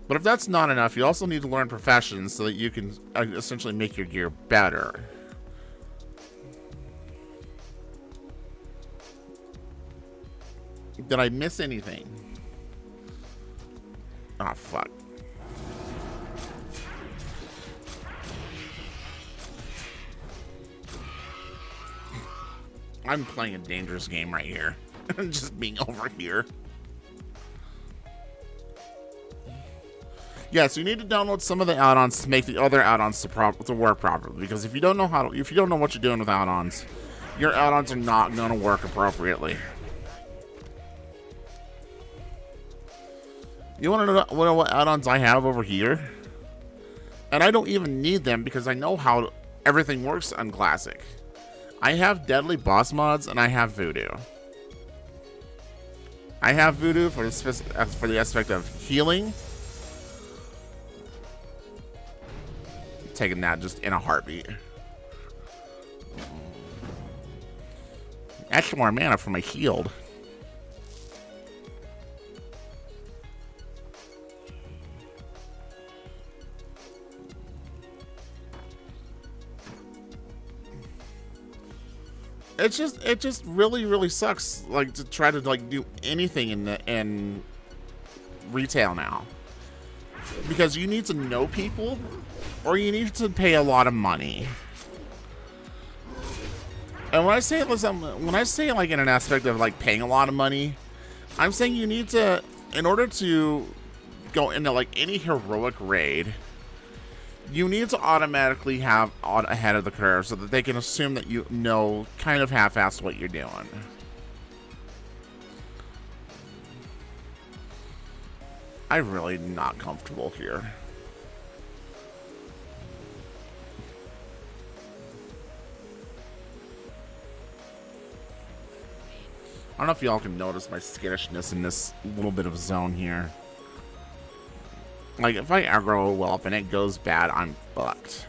But if that's not enough, you also need to learn professions so that you can essentially make your gear better. Did I miss anything? Oh, fuck. I'm playing a dangerous game right here. Just being over here. Yeah, so you need to download some of the add-ons to make the other add-ons to work properly. Because if you don't know if you don't know what you're doing with add-ons, your add-ons are not going to work appropriately. You want to know what add-ons I have over here? And I don't even need them because I know how everything works on Classic. I have Deadly Boss Mods and I have Voodoo. I have Voodoo for the aspect of healing. Taking that just in a heartbeat. Extra more mana for my healed. It just really sucks, like, to try to like do anything in retail now, because you need to know people or you need to pay a lot of money. And when I say like in an aspect of like paying a lot of money, I'm saying you need to, in order to go into like any heroic raid, You need to automatically have ahead of the curve so that they can assume that you know kind of half-assed what you're doing. I'm really not comfortable here. I don't know if y'all can notice my skittishness in this little bit of zone here. Like, if I aggro a whelp and it goes bad, I'm fucked.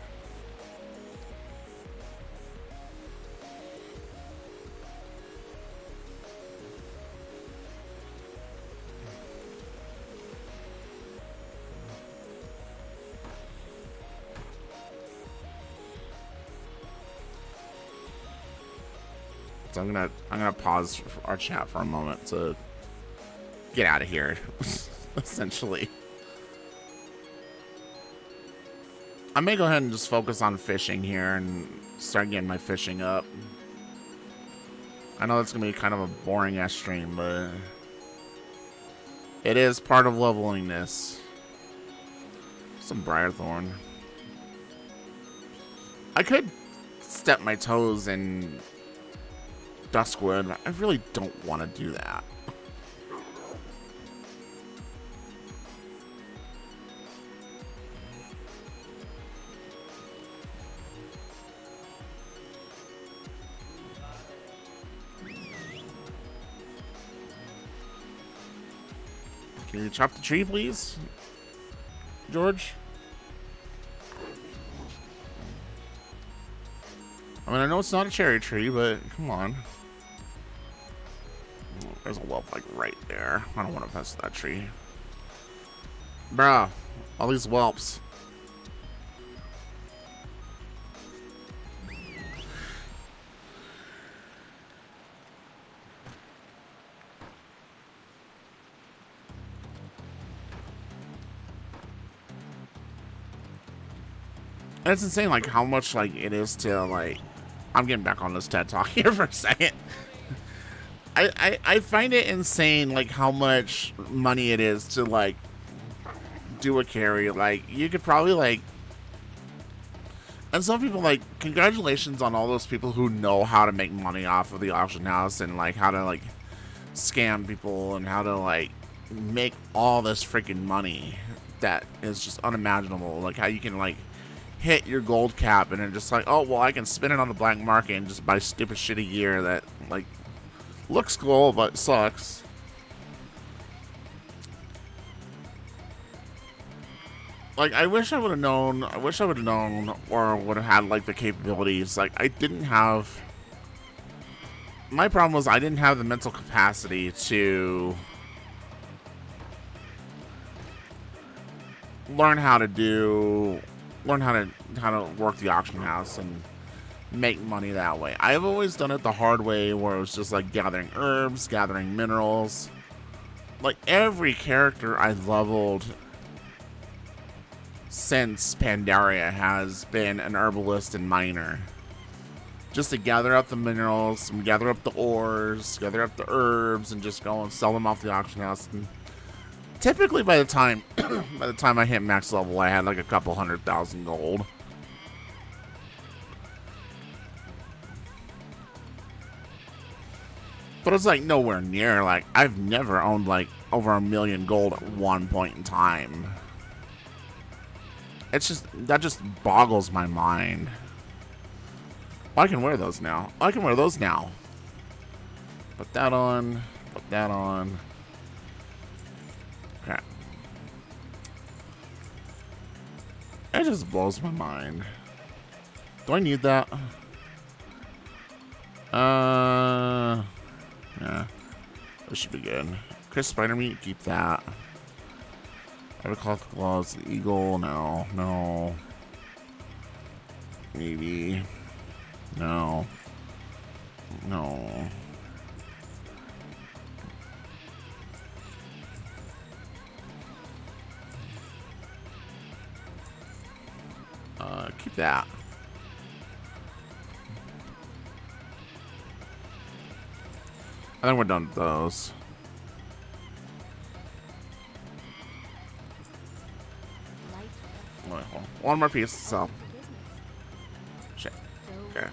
So I'm gonna pause our chat for a moment to get out of here, essentially. I may go ahead and just focus on fishing here and start getting my fishing up. I know that's gonna be kind of a boring ass stream, but it is part of leveling this. Some Briarthorn. I could step my toes in Duskwood. I really don't want to do that. Can you chop the tree, please, George? I mean, I know it's not a cherry tree, but come on. There's a whelp like right there. I don't want to mess with that tree. Bruh, all these whelps. And it's insane, like, how much, like, it is to, like... I'm getting back on this TED Talk here for a second. I find it insane, like, how much money it is to, like, do a carry. Like, you could probably, like... And some people, like, congratulations on all those people who know how to make money off of the auction house and, like, how to, like, scam people and how to, like, make all this freaking money that is just unimaginable. Like, how you can, like, hit your gold cap and then just like, oh, well, I can spin it on the black market and just buy stupid shitty gear that, like, looks cool but sucks. Like, I wish I would have known or would have had, like, the capabilities. Like, I didn't have... My problem was I didn't have the mental capacity to learn how to work the auction house and make money that way. I've always done it the hard way, where it was just like gathering herbs, gathering minerals. Like, every character I've leveled since Pandaria has been an herbalist and miner, just to gather up the minerals, and gather up the ores, gather up the herbs, and just go and sell them off the auction house. And typically, by the time I hit max level, I had like a couple 100,000 gold. But it's like nowhere near, like, I've never owned like over 1 million gold at one point in time. It's just, that just boggles my mind. Oh, I can wear those now. I can wear those now. Put that on. Put that on. Okay. It just blows my mind. Do I need that? Yeah. This should be good. Chris Spider Meat, keep that. Evercloth gloves, the eagle, no. Maybe. No. Keep that. I think we're done with those. What? one more piece. So, shit. Okay.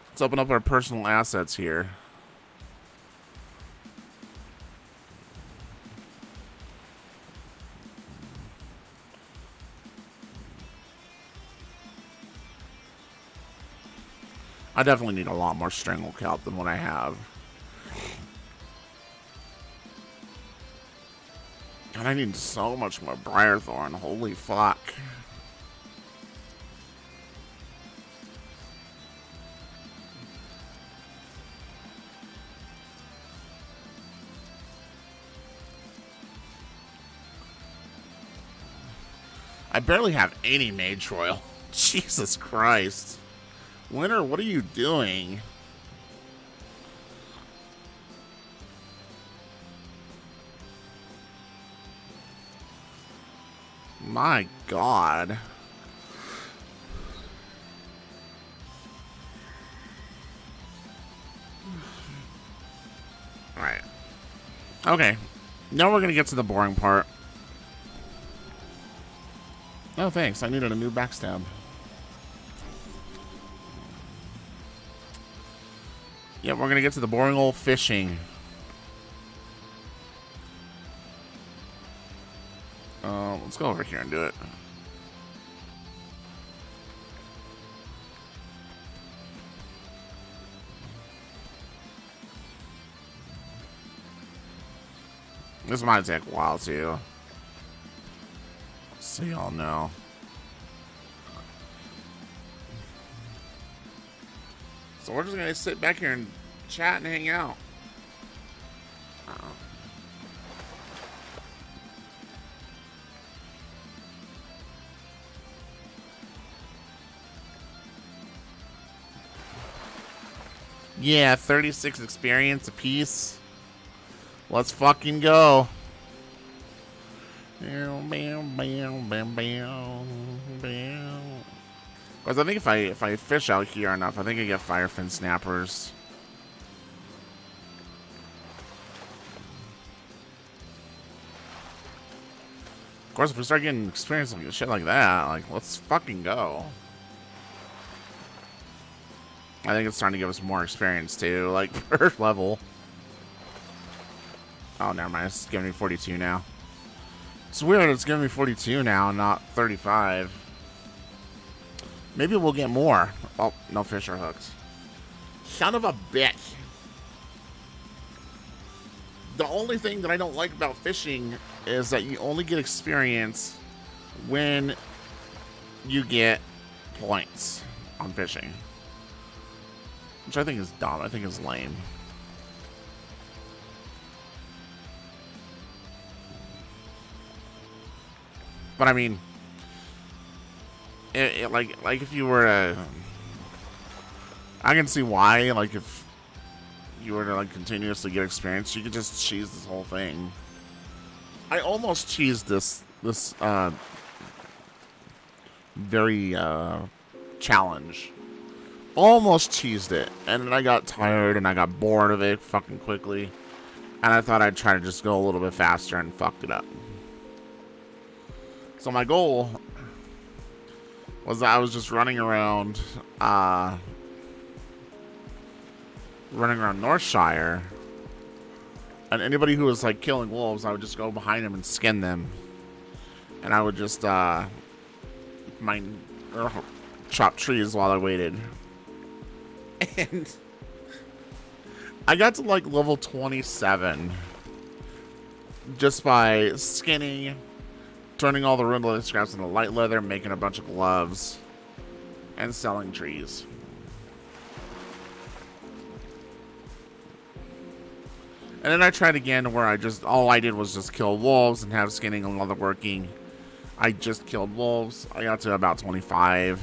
Let's open up our personal assets here. I definitely need a lot more strangle kelp than what I have. And I need so much more briarthorn. Holy fuck. I barely have any mage royal. Jesus Christ. Winter, what are you doing? My God. Alright. Okay. Now we're going to get to the boring part. Oh, thanks. I needed a new backstab. Yeah, we're going to get to the boring old fishing. Let's go over here and do it. This might take a while, too. So y'all know. So we're just going to sit back here and chat and hang out. Yeah, 36 experience apiece. Let's fucking go. Because I think if I fish out here enough, I think I get firefin snappers. Of course, if we start getting experience like shit like that, like, let's fucking go. I think it's starting to give us more experience too, like per level. Oh, never mind. It's giving me 42 now. It's weird. It's giving me 42 now, not 35. Maybe we'll get more. Oh, no fish or hooks. Son of a bitch. The only thing that I don't like about fishing is that you only get experience when you get points on fishing. Which I think is dumb. I think is lame. But I mean, like if you were to, I can see why. Like if you were to like continuously get experience, you could just cheese this whole thing. I almost cheesed this very challenge. Almost cheesed it, and then I got tired and I got bored of it fucking quickly, and I thought I'd try to just go a little bit faster and fucked it up. So my goal was that I was just running around Northshire, and anybody who was like killing wolves, I would just go behind them and skin them, and I would just chop trees while I waited. And I got to like level 27 just by skinning, turning all the ruined leather scraps into light leather, making a bunch of gloves, and selling trees. And then I tried again where all I did was just kill wolves and have skinning and leather working. I just killed wolves. I got to about 25.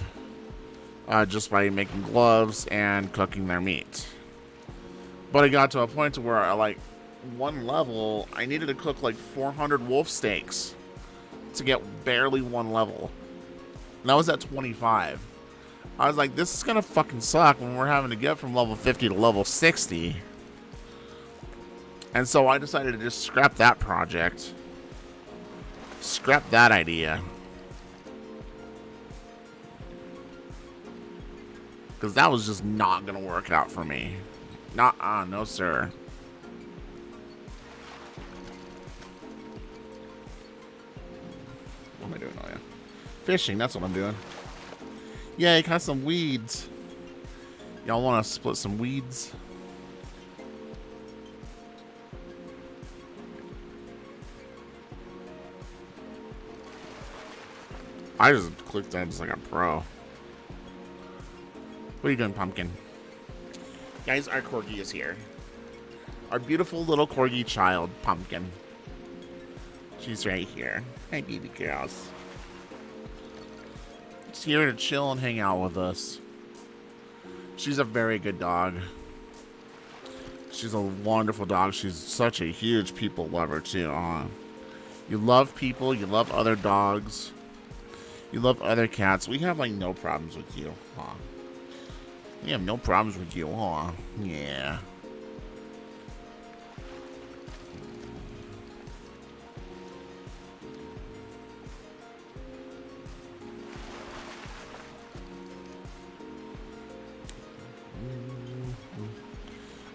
Just by making gloves and cooking their meat. But I got to a point to where, like, one level, I needed to cook like 400 wolf steaks to get barely one level. And that was at 25. I was like, this is gonna fucking suck when we're having to get from level 50 to level 60. And so I decided to just scrap that project. Scrap that idea. Because that was just not going to work out for me. No sir. What am I doing? Oh, yeah. Fishing, that's what I'm doing. Yeah, got some weeds. Y'all want to split some weeds? I just clicked that just like a pro. What are you doing, Pumpkin? Guys, our corgi is here. Our beautiful little corgi child, Pumpkin. She's right here. Hi, baby girls. She's here to chill and hang out with us. She's a very good dog. She's a wonderful dog. She's such a huge people lover, too. You love people. You love other dogs. You love other cats. We have, like, no problems with you, huh? We have no problems with you, huh? Yeah.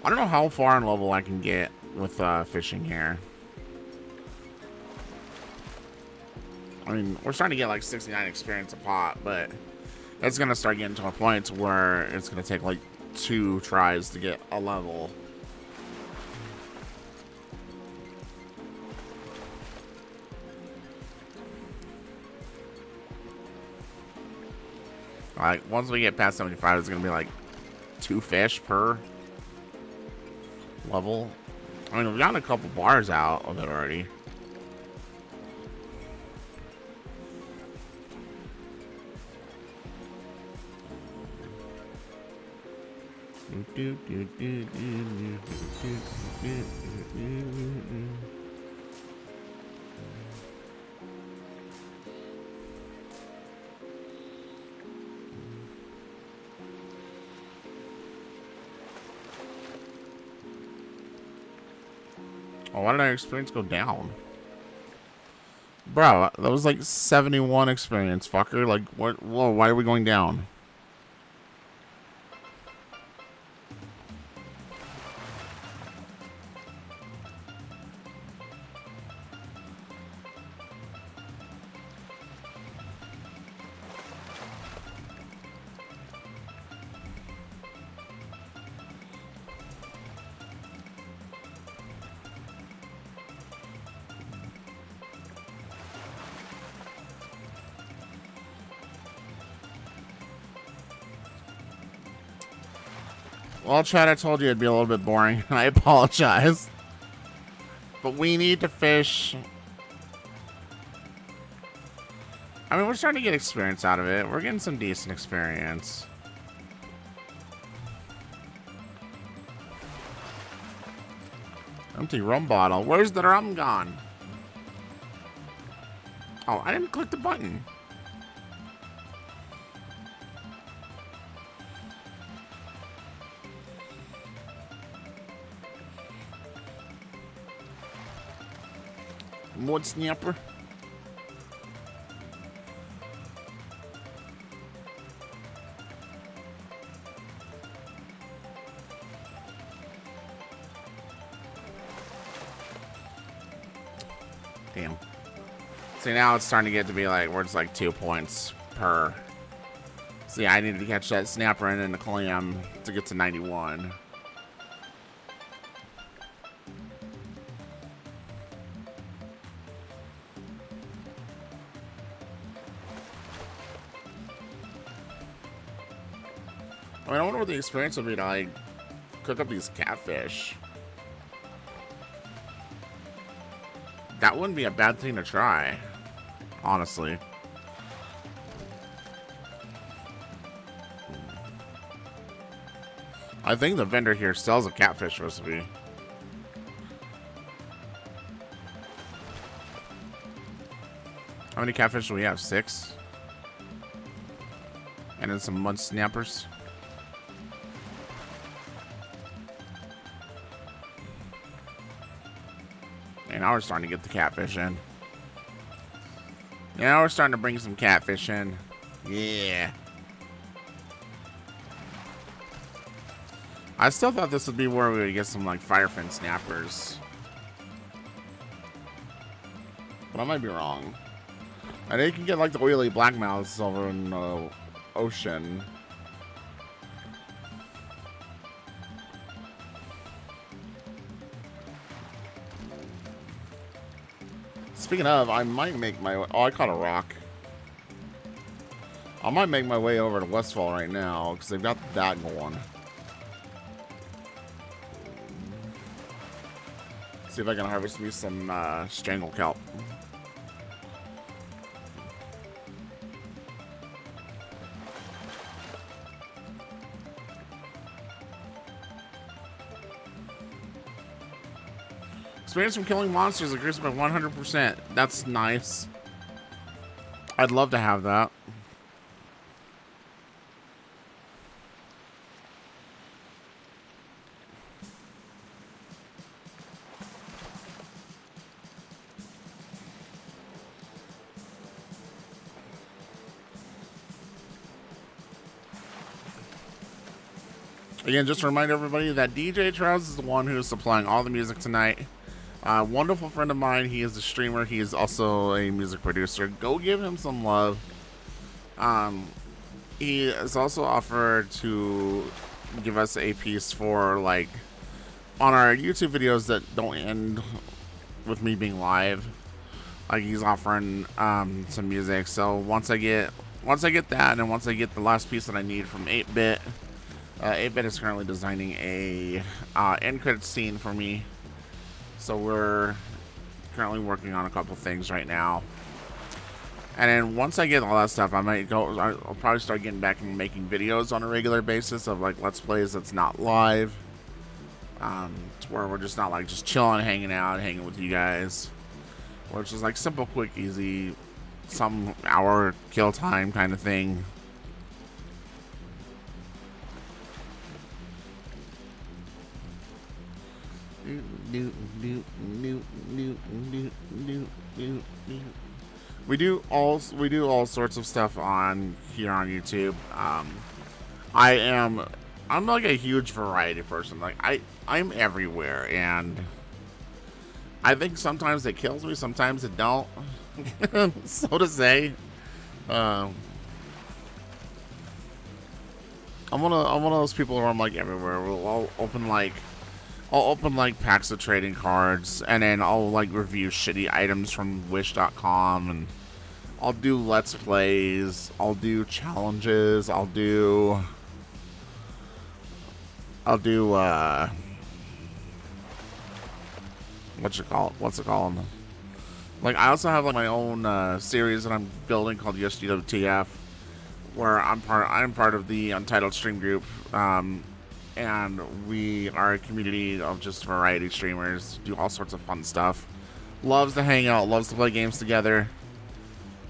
I don't know how far in level I can get with fishing here. I mean, we're starting to get like 69 experience a pot, but it's going to start getting to a point where it's going to take like 2 tries to get a level. Like, once we get past 75, it's going to be like 2 fish per level. I mean, we've gotten a couple bars out of it already. Oh, why did our experience go down? Bro, that was like 71 experience, fucker. Like, what? Whoa, why are we going down? Well, Chad, I told you it'd be a little bit boring. I apologize. But we need to fish. I mean, we're starting to get experience out of it. We're getting some decent experience. Empty rum bottle. Where's the rum gone? Oh, I didn't click the button. Wood snapper. Damn. See, now it's starting to get to be like where it's like 2 points per. See, I needed to catch that snapper and then the clam to get to 91. I mean, I wonder what the experience would be to like cook up these catfish. That wouldn't be a bad thing to try, honestly. I think the vendor here sells a catfish recipe. How many catfish do we have? 6? And then some mud snappers. now we're starting to get the catfish in. Now we're starting to bring some catfish in. Yeah. I still thought this would be where we would get some, like, firefin snappers. But I might be wrong. I know you can get, like, the oily blackmouths over in the ocean. Speaking of, I might make my way... Oh, I caught a rock. I might make my way over to Westfall right now, because they've got that going. See if I can harvest me some strangle kelp. Experience from killing monsters increased by 100%. That's nice. I'd love to have that. Again, just to remind everybody that DJ Trouse is the one who is supplying all the music tonight. Wonderful friend of mine. He is a streamer. He is also a music producer. Go give him some love. He has also offered to give us a piece for, like, on our YouTube videos that don't end with me being live. Like, he's offering some music. So once I get that, and once I get the last piece that I need from 8-Bit, 8-Bit is currently designing a end credit scene for me. So we're currently working on a couple things right now. And then once I get all that stuff, I'll probably start getting back and making videos on a regular basis of, like, Let's Plays that's not live. To where we're just not, like, just chilling, hanging out, hanging with you guys. Where it's just, like, simple, quick, easy, some hour kill time kind of thing. We do all sorts of stuff on here on YouTube. I'm like a huge variety person. Like I'm everywhere, and I think sometimes it kills me, sometimes it don't. So to say. I'm one of those people where I'm like everywhere. I'll open like packs of trading cards, and then I'll like review shitty items from wish.com, and I'll do let's plays, I'll do challenges, I'll do what's it called? Like, I also have like my own series that I'm building called USDWTF, where I'm part of the Untitled Stream Group. And we are a community of just variety streamers, do all sorts of fun stuff. Loves to hang out, loves to play games together.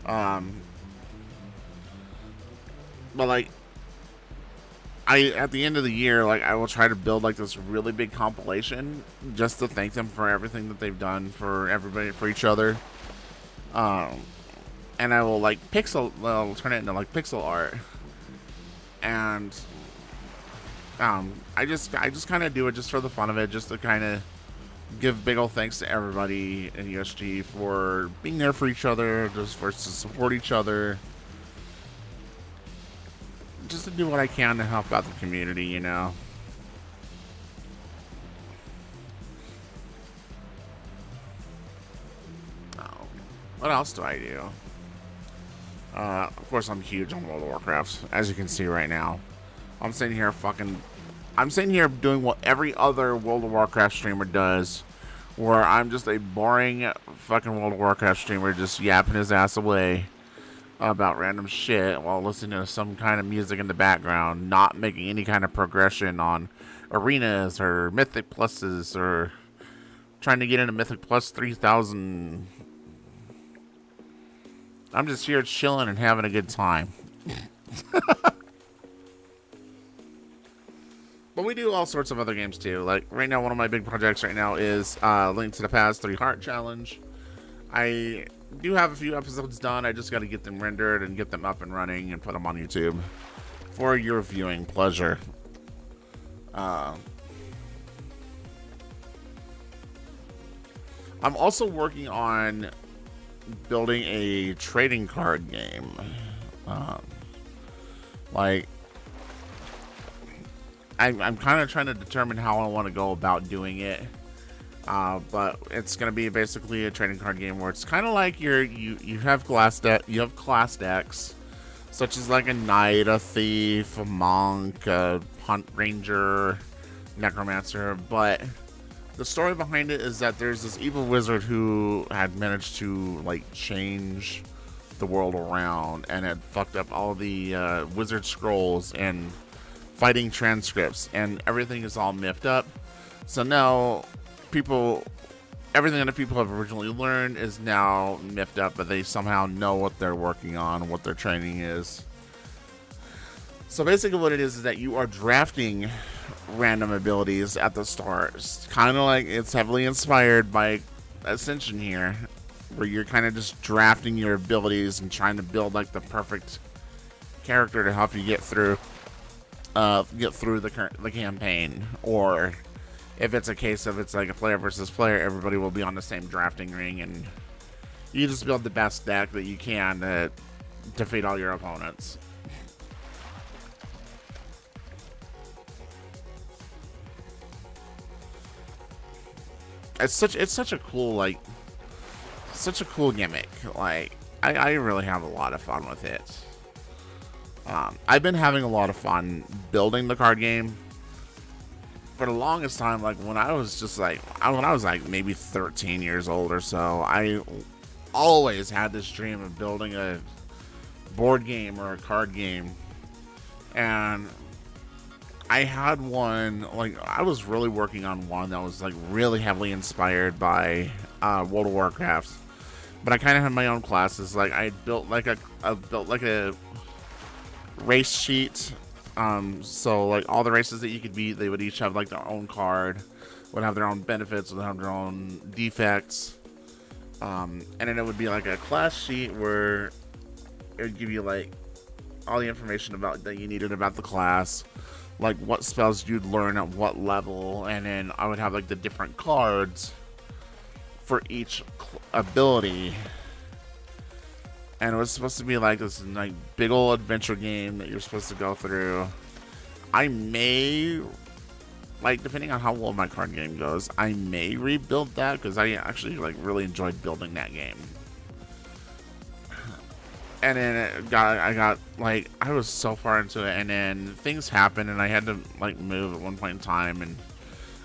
But like, at the end of the year, like, I will try to build like this really big compilation just to thank them for everything that they've done for everybody, for each other. And I will like I'll turn it into like pixel art. And I just kind of do it just for the fun of it, just to kind of give big old thanks to everybody in USG for being there for each other, just for to support each other, just to do what I can to help out the community, you know. What else do I do? Of course, I'm huge on World of Warcraft, as you can see right now. I'm sitting here doing what every other World of Warcraft streamer does, where I'm just a boring fucking World of Warcraft streamer just yapping his ass away about random shit while listening to some kind of music in the background, not making any kind of progression on arenas or Mythic Pluses or trying to get into Mythic Plus 3000. I'm just here chilling and having a good time. But we do all sorts of other games too. Like right now, one of my big projects right now is Link to the Past 3 Heart Challenge. I do have a few episodes done. I just got to get them rendered and get them up and running and put them on YouTube for your viewing pleasure. I'm also working on building a trading card game. Like, I'm kind of trying to determine how I want to go about doing it. But it's going to be basically a trading card game where it's kind of like you have class decks, such as like a knight, a thief, a monk, a hunt ranger, necromancer. But the story behind it is that there's this evil wizard who had managed to like change the world around and had fucked up all the wizard scrolls and fighting transcripts, and everything is all miffed up. So now everything that people have originally learned is now miffed up, but they somehow know what they're working on, what their training is. So basically what it is that you are drafting random abilities at the start. It's kind of like, it's heavily inspired by Ascension here, where you're kind of just drafting your abilities and trying to build like the perfect character to help you get through the campaign. Or if it's a case of it's like a player versus player, everybody will be on the same drafting ring, and you just build the best deck that you can to defeat all your opponents. It's such a cool gimmick. Like I really have a lot of fun with it. I've been having a lot of fun building the card game for the longest time. Like when I was like maybe 13 years old or so, I always had this dream of building a board game or a card game. And I had one, like I was really working on one that was like really heavily inspired by World of Warcraft. But I kind of had my own classes. Like I built like a race sheet. So like all the races that you could beat, they would each have like their own card, would have their own benefits, would have their own defects. And then it would be like a class sheet where it would give you like all the information about that you needed about the class, like what spells you'd learn at what level, and then I would have like the different cards for each ability. And it was supposed to be like this like big old adventure game that you're supposed to go through. I may, like, depending on how well my card game goes, I may rebuild that, because I actually like really enjoyed building that game. And then I was so far into it, and then things happened, and I had to like move at one point in time, and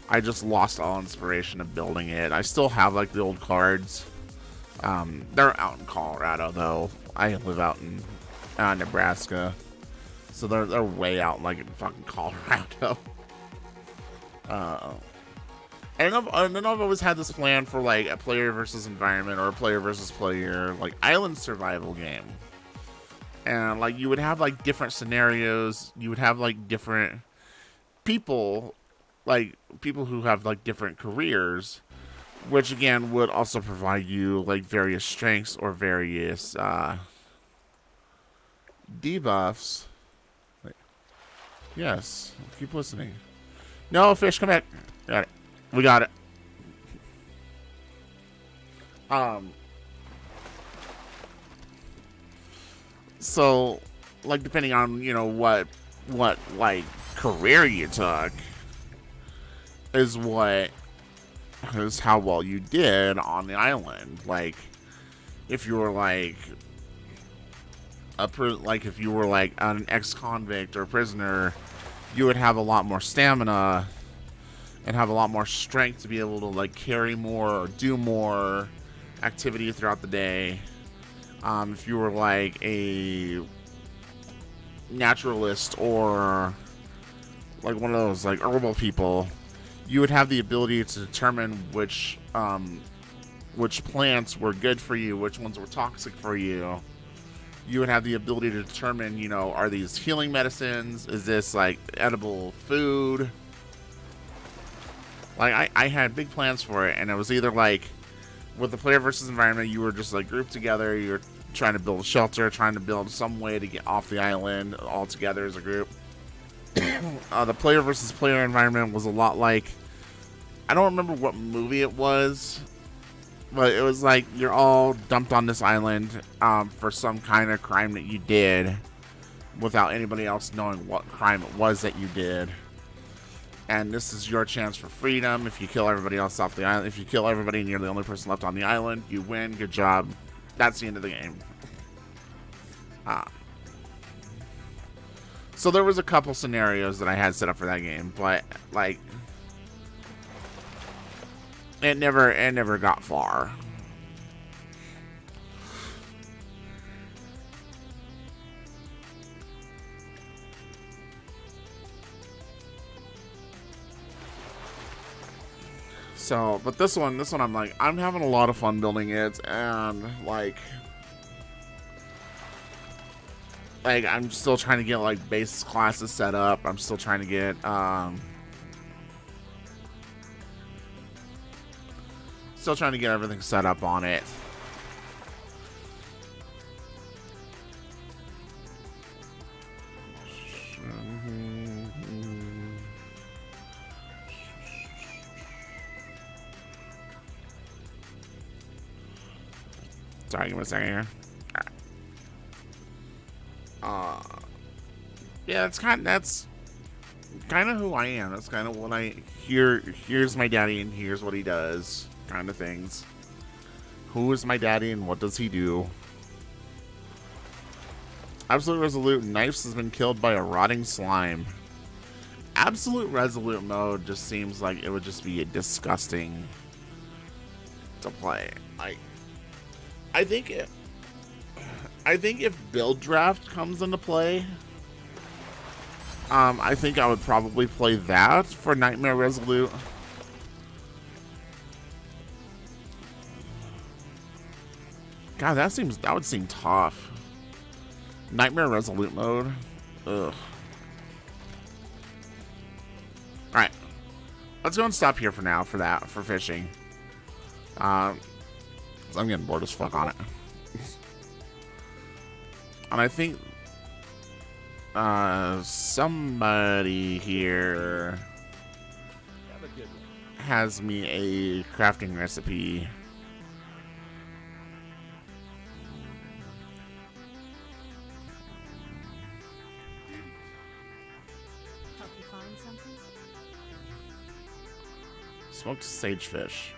I just lost all inspiration of building it. I still have like the old cards. They're out in Colorado though. I live out in Nebraska, so they're way out like in fucking Colorado. And then I've always had this plan for like a player versus environment or a player versus player like island survival game. And like you would have like different scenarios. You would have like different people, like people who have like different careers, which again would also provide you like various strengths or various debuffs. Yes, keep listening. No, fish, come back. Got it. We got it. So, like, depending on, you know, what like career you took is how well you did on the island. Like, if you were like if you were like an ex-convict or a prisoner, you would have a lot more stamina and have a lot more strength to be able to like carry more or do more activity throughout the day. If you were like a naturalist or like one of those like herbal people, you would have the ability to determine which plants were good for you, which ones were toxic for you. You would have the ability to determine, you know, are these healing medicines? Is this like edible food? Like, I had big plans for it, and it was either like, with the player versus environment, you were just like grouped together, you're trying to build a shelter, trying to build some way to get off the island all together as a group. The player versus player environment was a lot like, I don't remember what movie it was, but it was like you're all dumped on this island for some kind of crime that you did without anybody else knowing what crime it was that you did. And this is your chance for freedom. If you kill everybody else off the island, if you kill everybody and you're the only person left on the island, you win. Good job. That's the end of the game. So there was a couple scenarios that I had set up for that game, but like it never got far. So, but this one I'm like, I'm having a lot of fun building it, and like I'm still trying to get like base classes set up. I'm still trying to get everything set up on it. Sorry, give me a second here. Yeah, that's kind of who I am. That's kind of what I hear. Here's my daddy, and here's what he does, kind of things. Who is my daddy, and what does he do? Absolute Resolute Knifes has been killed by a rotting slime. Absolute Resolute mode just seems like it would just be disgusting to play. I think if Build Draft comes into play, I think I would probably play that for Nightmare Resolute. God, that would seem tough. Nightmare Resolute mode. Ugh. Alright. Let's go and stop here for now for fishing. I'm getting bored as fuck on it. And I think somebody here has me a crafting recipe. Help you find something? Smoked sagefish.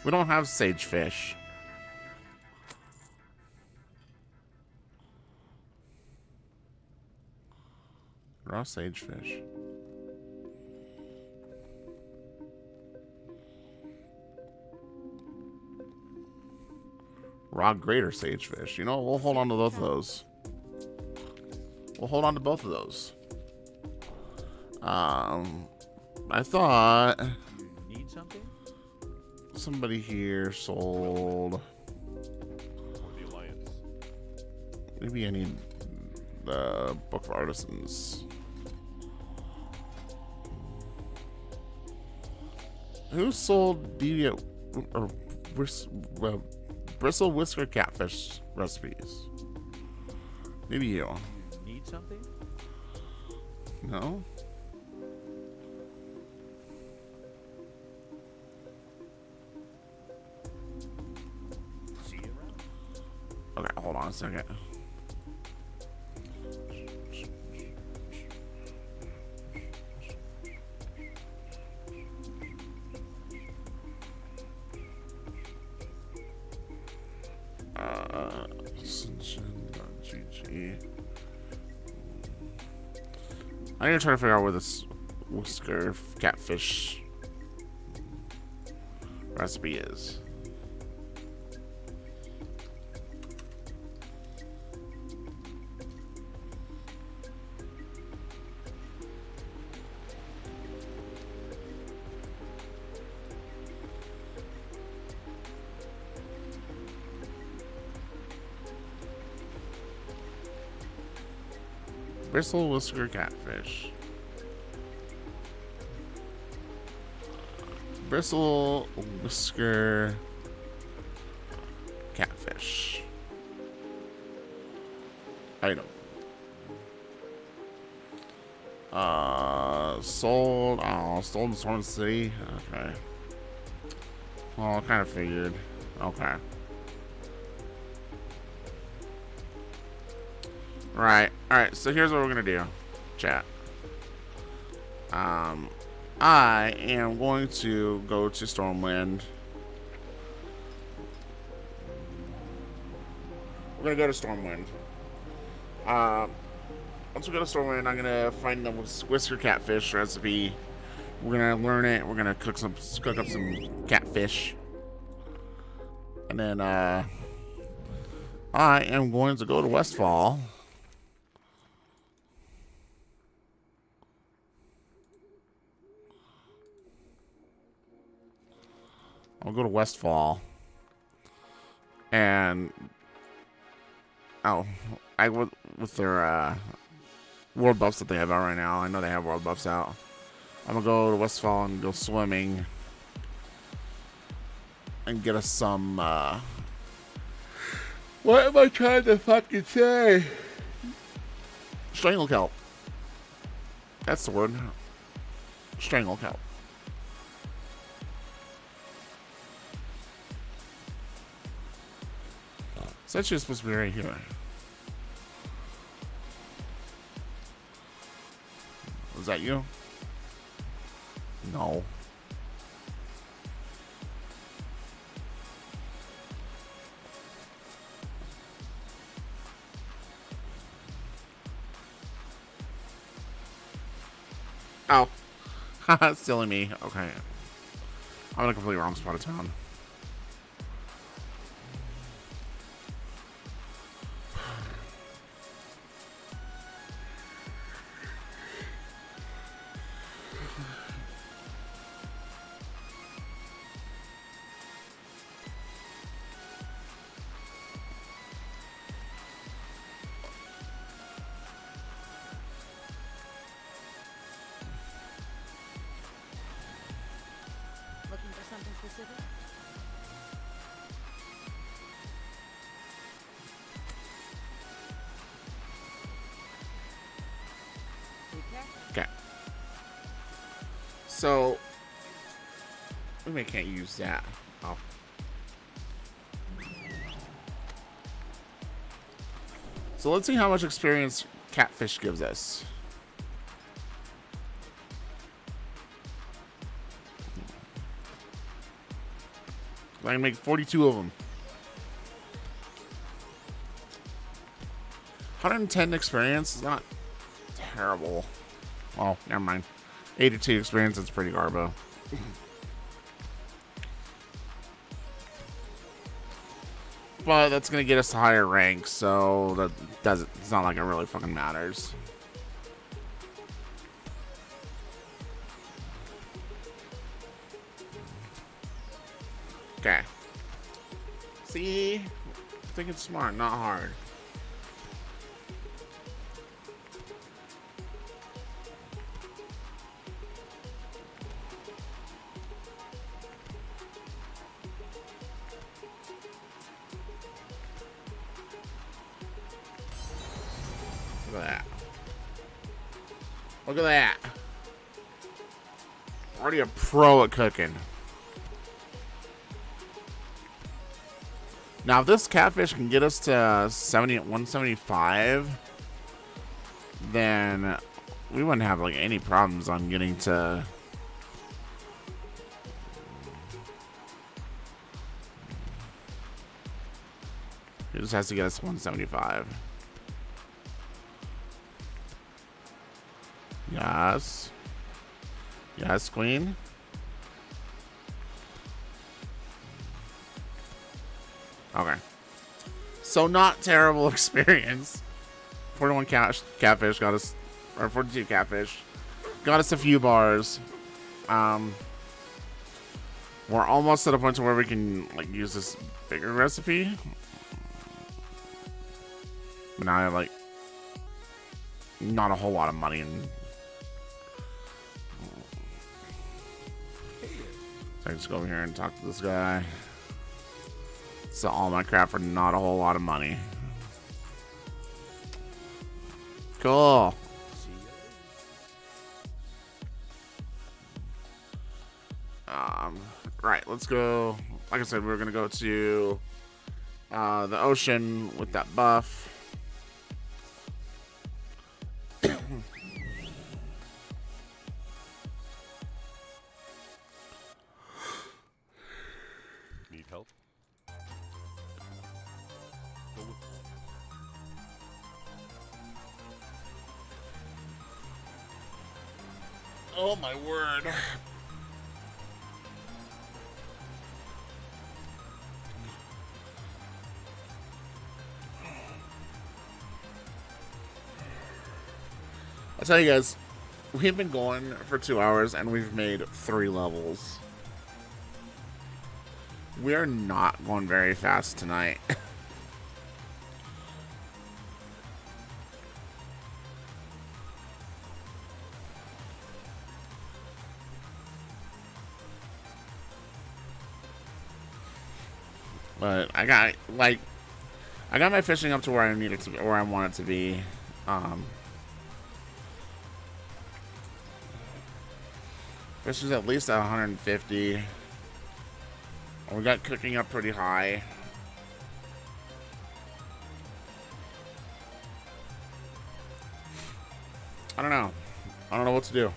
We don't have sagefish. Raw sagefish. Raw greater sagefish. You know, we'll hold on to both of those. We'll hold on to both of those. I thought Need something? somebody here sold. The Alliance. Maybe I need the Book of Artisans. Who sold deviant or bristle whisker catfish recipes? Maybe you. Need something? No? See you around. Okay, hold on a second. Ascension.gg. I need to try to figure out where this whisker catfish recipe is. Bristle whisker catfish. Bristle whisker catfish. Item. Sold. Oh, sold in Storm City. Okay. Well, I kind of figured. Okay. Right. Alright, so here's what we're gonna do. Chat. I am going to go to Stormwind. We're gonna go to Stormwind. Once we go to Stormwind, I'm gonna find the whisker catfish recipe. We're gonna learn it. We're gonna cook up some catfish, and then I am going to go to Westfall. I'll go to Westfall, and with their world buffs that they have out right now. I know they have world buffs out. I'm gonna go to Westfall and go swimming and get us some. What am I trying to fucking say? Strangle kelp. That's the word. Strangle kelp. So that's just supposed to be right here. Was that you? No. Oh. Silly me. Okay. I'm in a completely wrong spot of town. Looking for something specific? Okay. So we can't use that. Oh. So let's see how much experience catfish gives us. I can make 42 of them. 110 experience is not terrible. Oh, never mind. 82 experience, that's pretty garbo. But that's gonna get us to higher ranks, so that doesn't. It's not like it really fucking matters. Okay. See, I think it's smart, not hard. Look at that. Look at that. Already a pro at cooking. Now, if this catfish can get us to 175, then we wouldn't have like any problems on getting to. It just has to get us to 175. Yes. Yes, queen. Okay. So not terrible experience. 41 catfish got us, or 42 catfish got us a few bars. We're almost at a point to where we can like use this bigger recipe. But now I have like not a whole lot of money in. So I just go over here and talk to this guy. Sell all my crap for not a whole lot of money. Cool. Right, let's go. Like I said, we're gonna go to the ocean with that buff. Need help? Go with Oh my word. I'll tell you guys, we've been going for 2 hours and we've made 3 levels. We're not going very fast tonight. But I got my fishing up to where I need it to be, where I want it to be. Fish is at least at 150. We got cooking up pretty high. I don't know. I don't know what to do.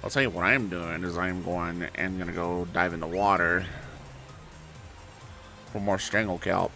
I'll tell you what I am doing is I am going and gonna go dive in the water for more strangle kelp.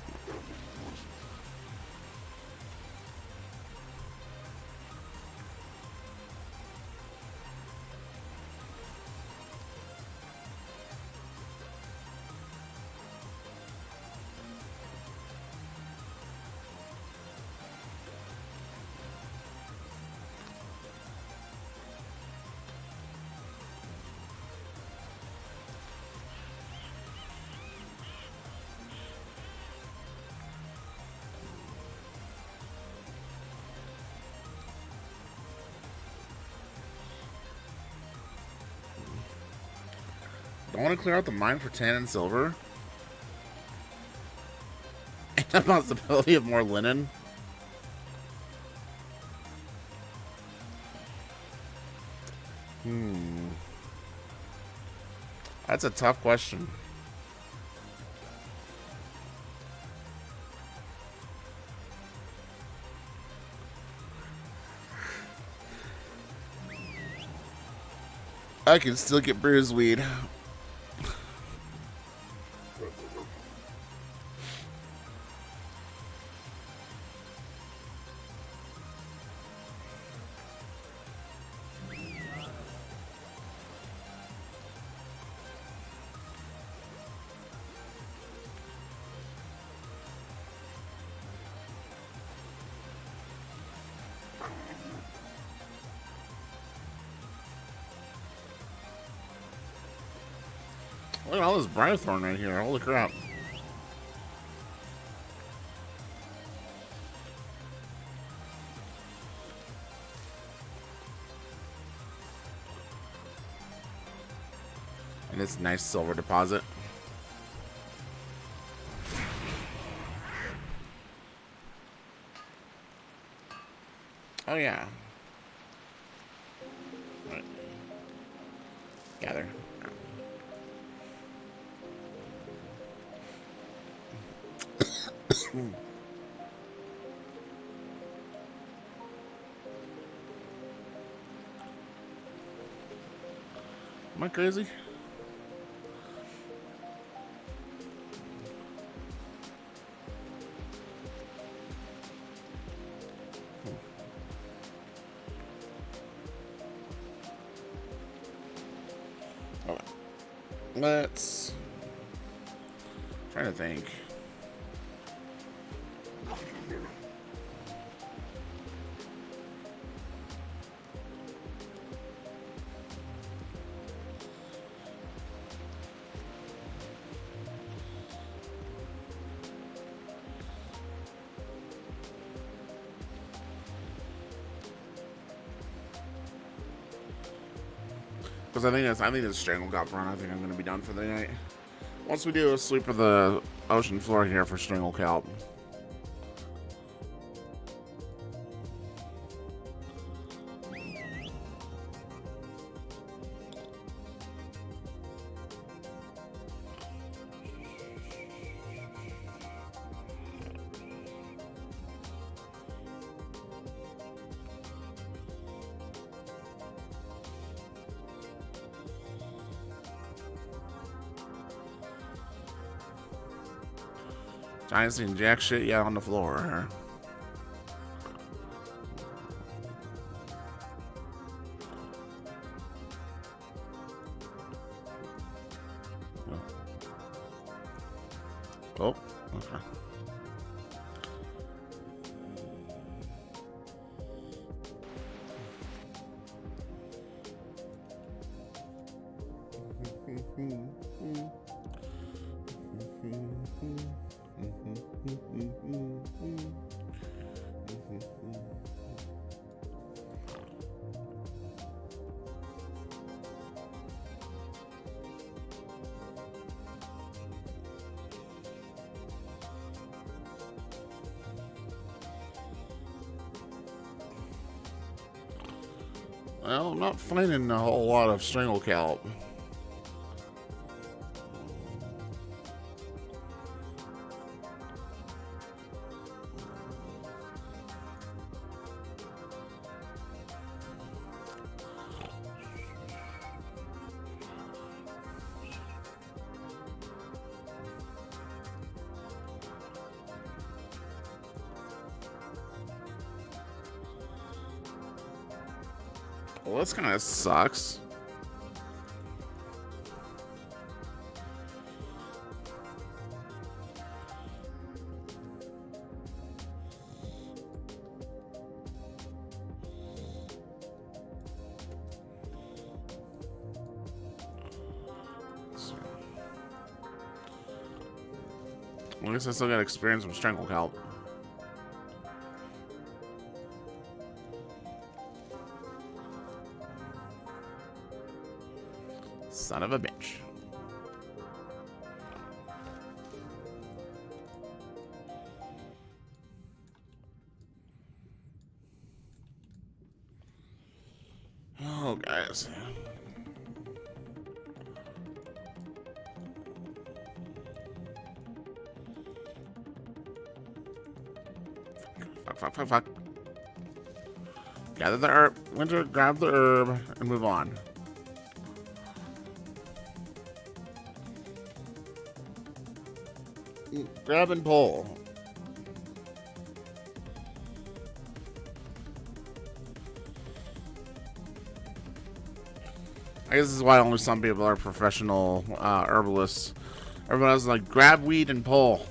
I want to clear out the mine for tan and silver. And the possibility of more linen. That's a tough question. I can still get bruised weed. Look at all this Brimthorn right here. Holy crap. And this nice silver deposit. Oh yeah. Right. Gather. Am I crazy? Hold on. Let's trying to think. Because I think this strangle cop run. I think I'm gonna be done for the night. Once we do a sweep of the ocean floor here for strangle kelp. I ain't seen jack shit yet on the floor. Oh, okay. Well, I'm not finding a whole lot of strangle kelp. Well, this kind of sucks. I guess I still got experience with strangle kelp. Son of a bitch. Oh, guys. Fuck. Gather the herb. Winter, grab the herb and move on. Grab and pull. I guess this is why only some people are professional herbalists. Everyone else is like, grab weed and pull.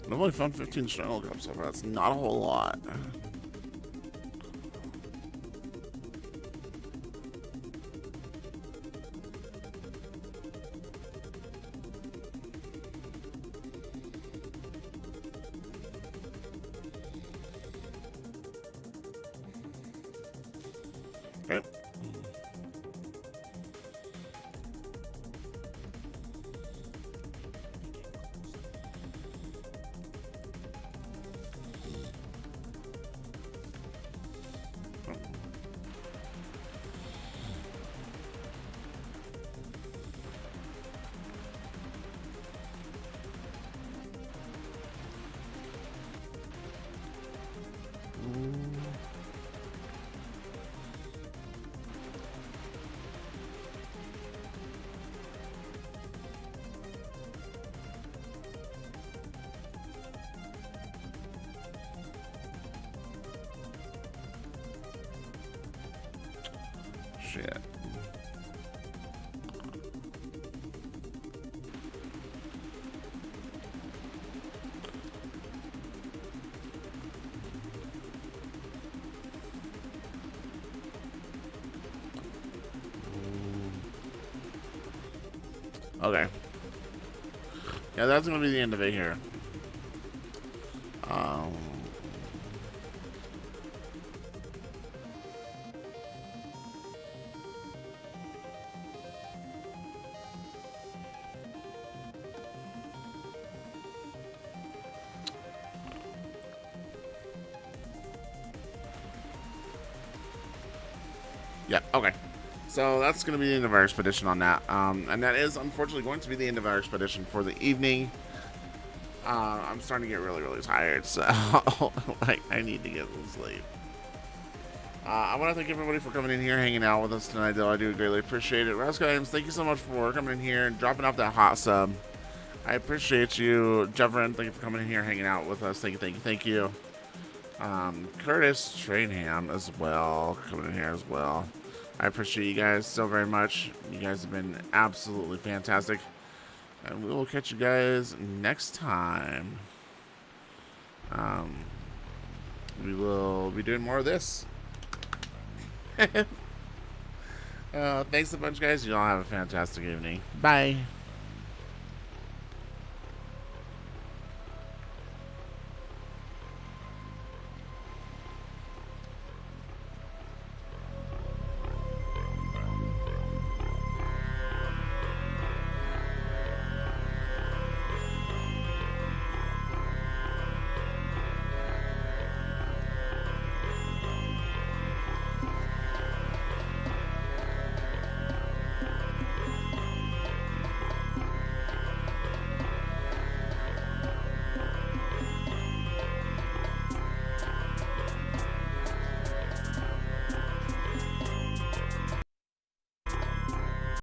I've only found 15 strangle cups so far. That's not a whole lot. Okay. appreciate it. Okay. Yeah, that's gonna be the end of it here. Yeah, okay. So that's going to be the end of our expedition on that. And that is unfortunately going to be the end of our expedition for the evening. I'm starting to get really, really tired, so like I need to get some sleep. I want to thank everybody for coming in here, hanging out with us tonight, though. I do greatly appreciate it. Rascals, thank you so much for coming in here and dropping off that hot sub. I appreciate you. Jeffrin, thank you for coming in here, hanging out with us. Thank you, thank you, thank you. Curtis Trainham as well, coming in here as well. I appreciate you guys so very much. You guys have been absolutely fantastic. And we will catch you guys next time. We will be doing more of this. Thanks a bunch, guys. You all have a fantastic evening. Bye.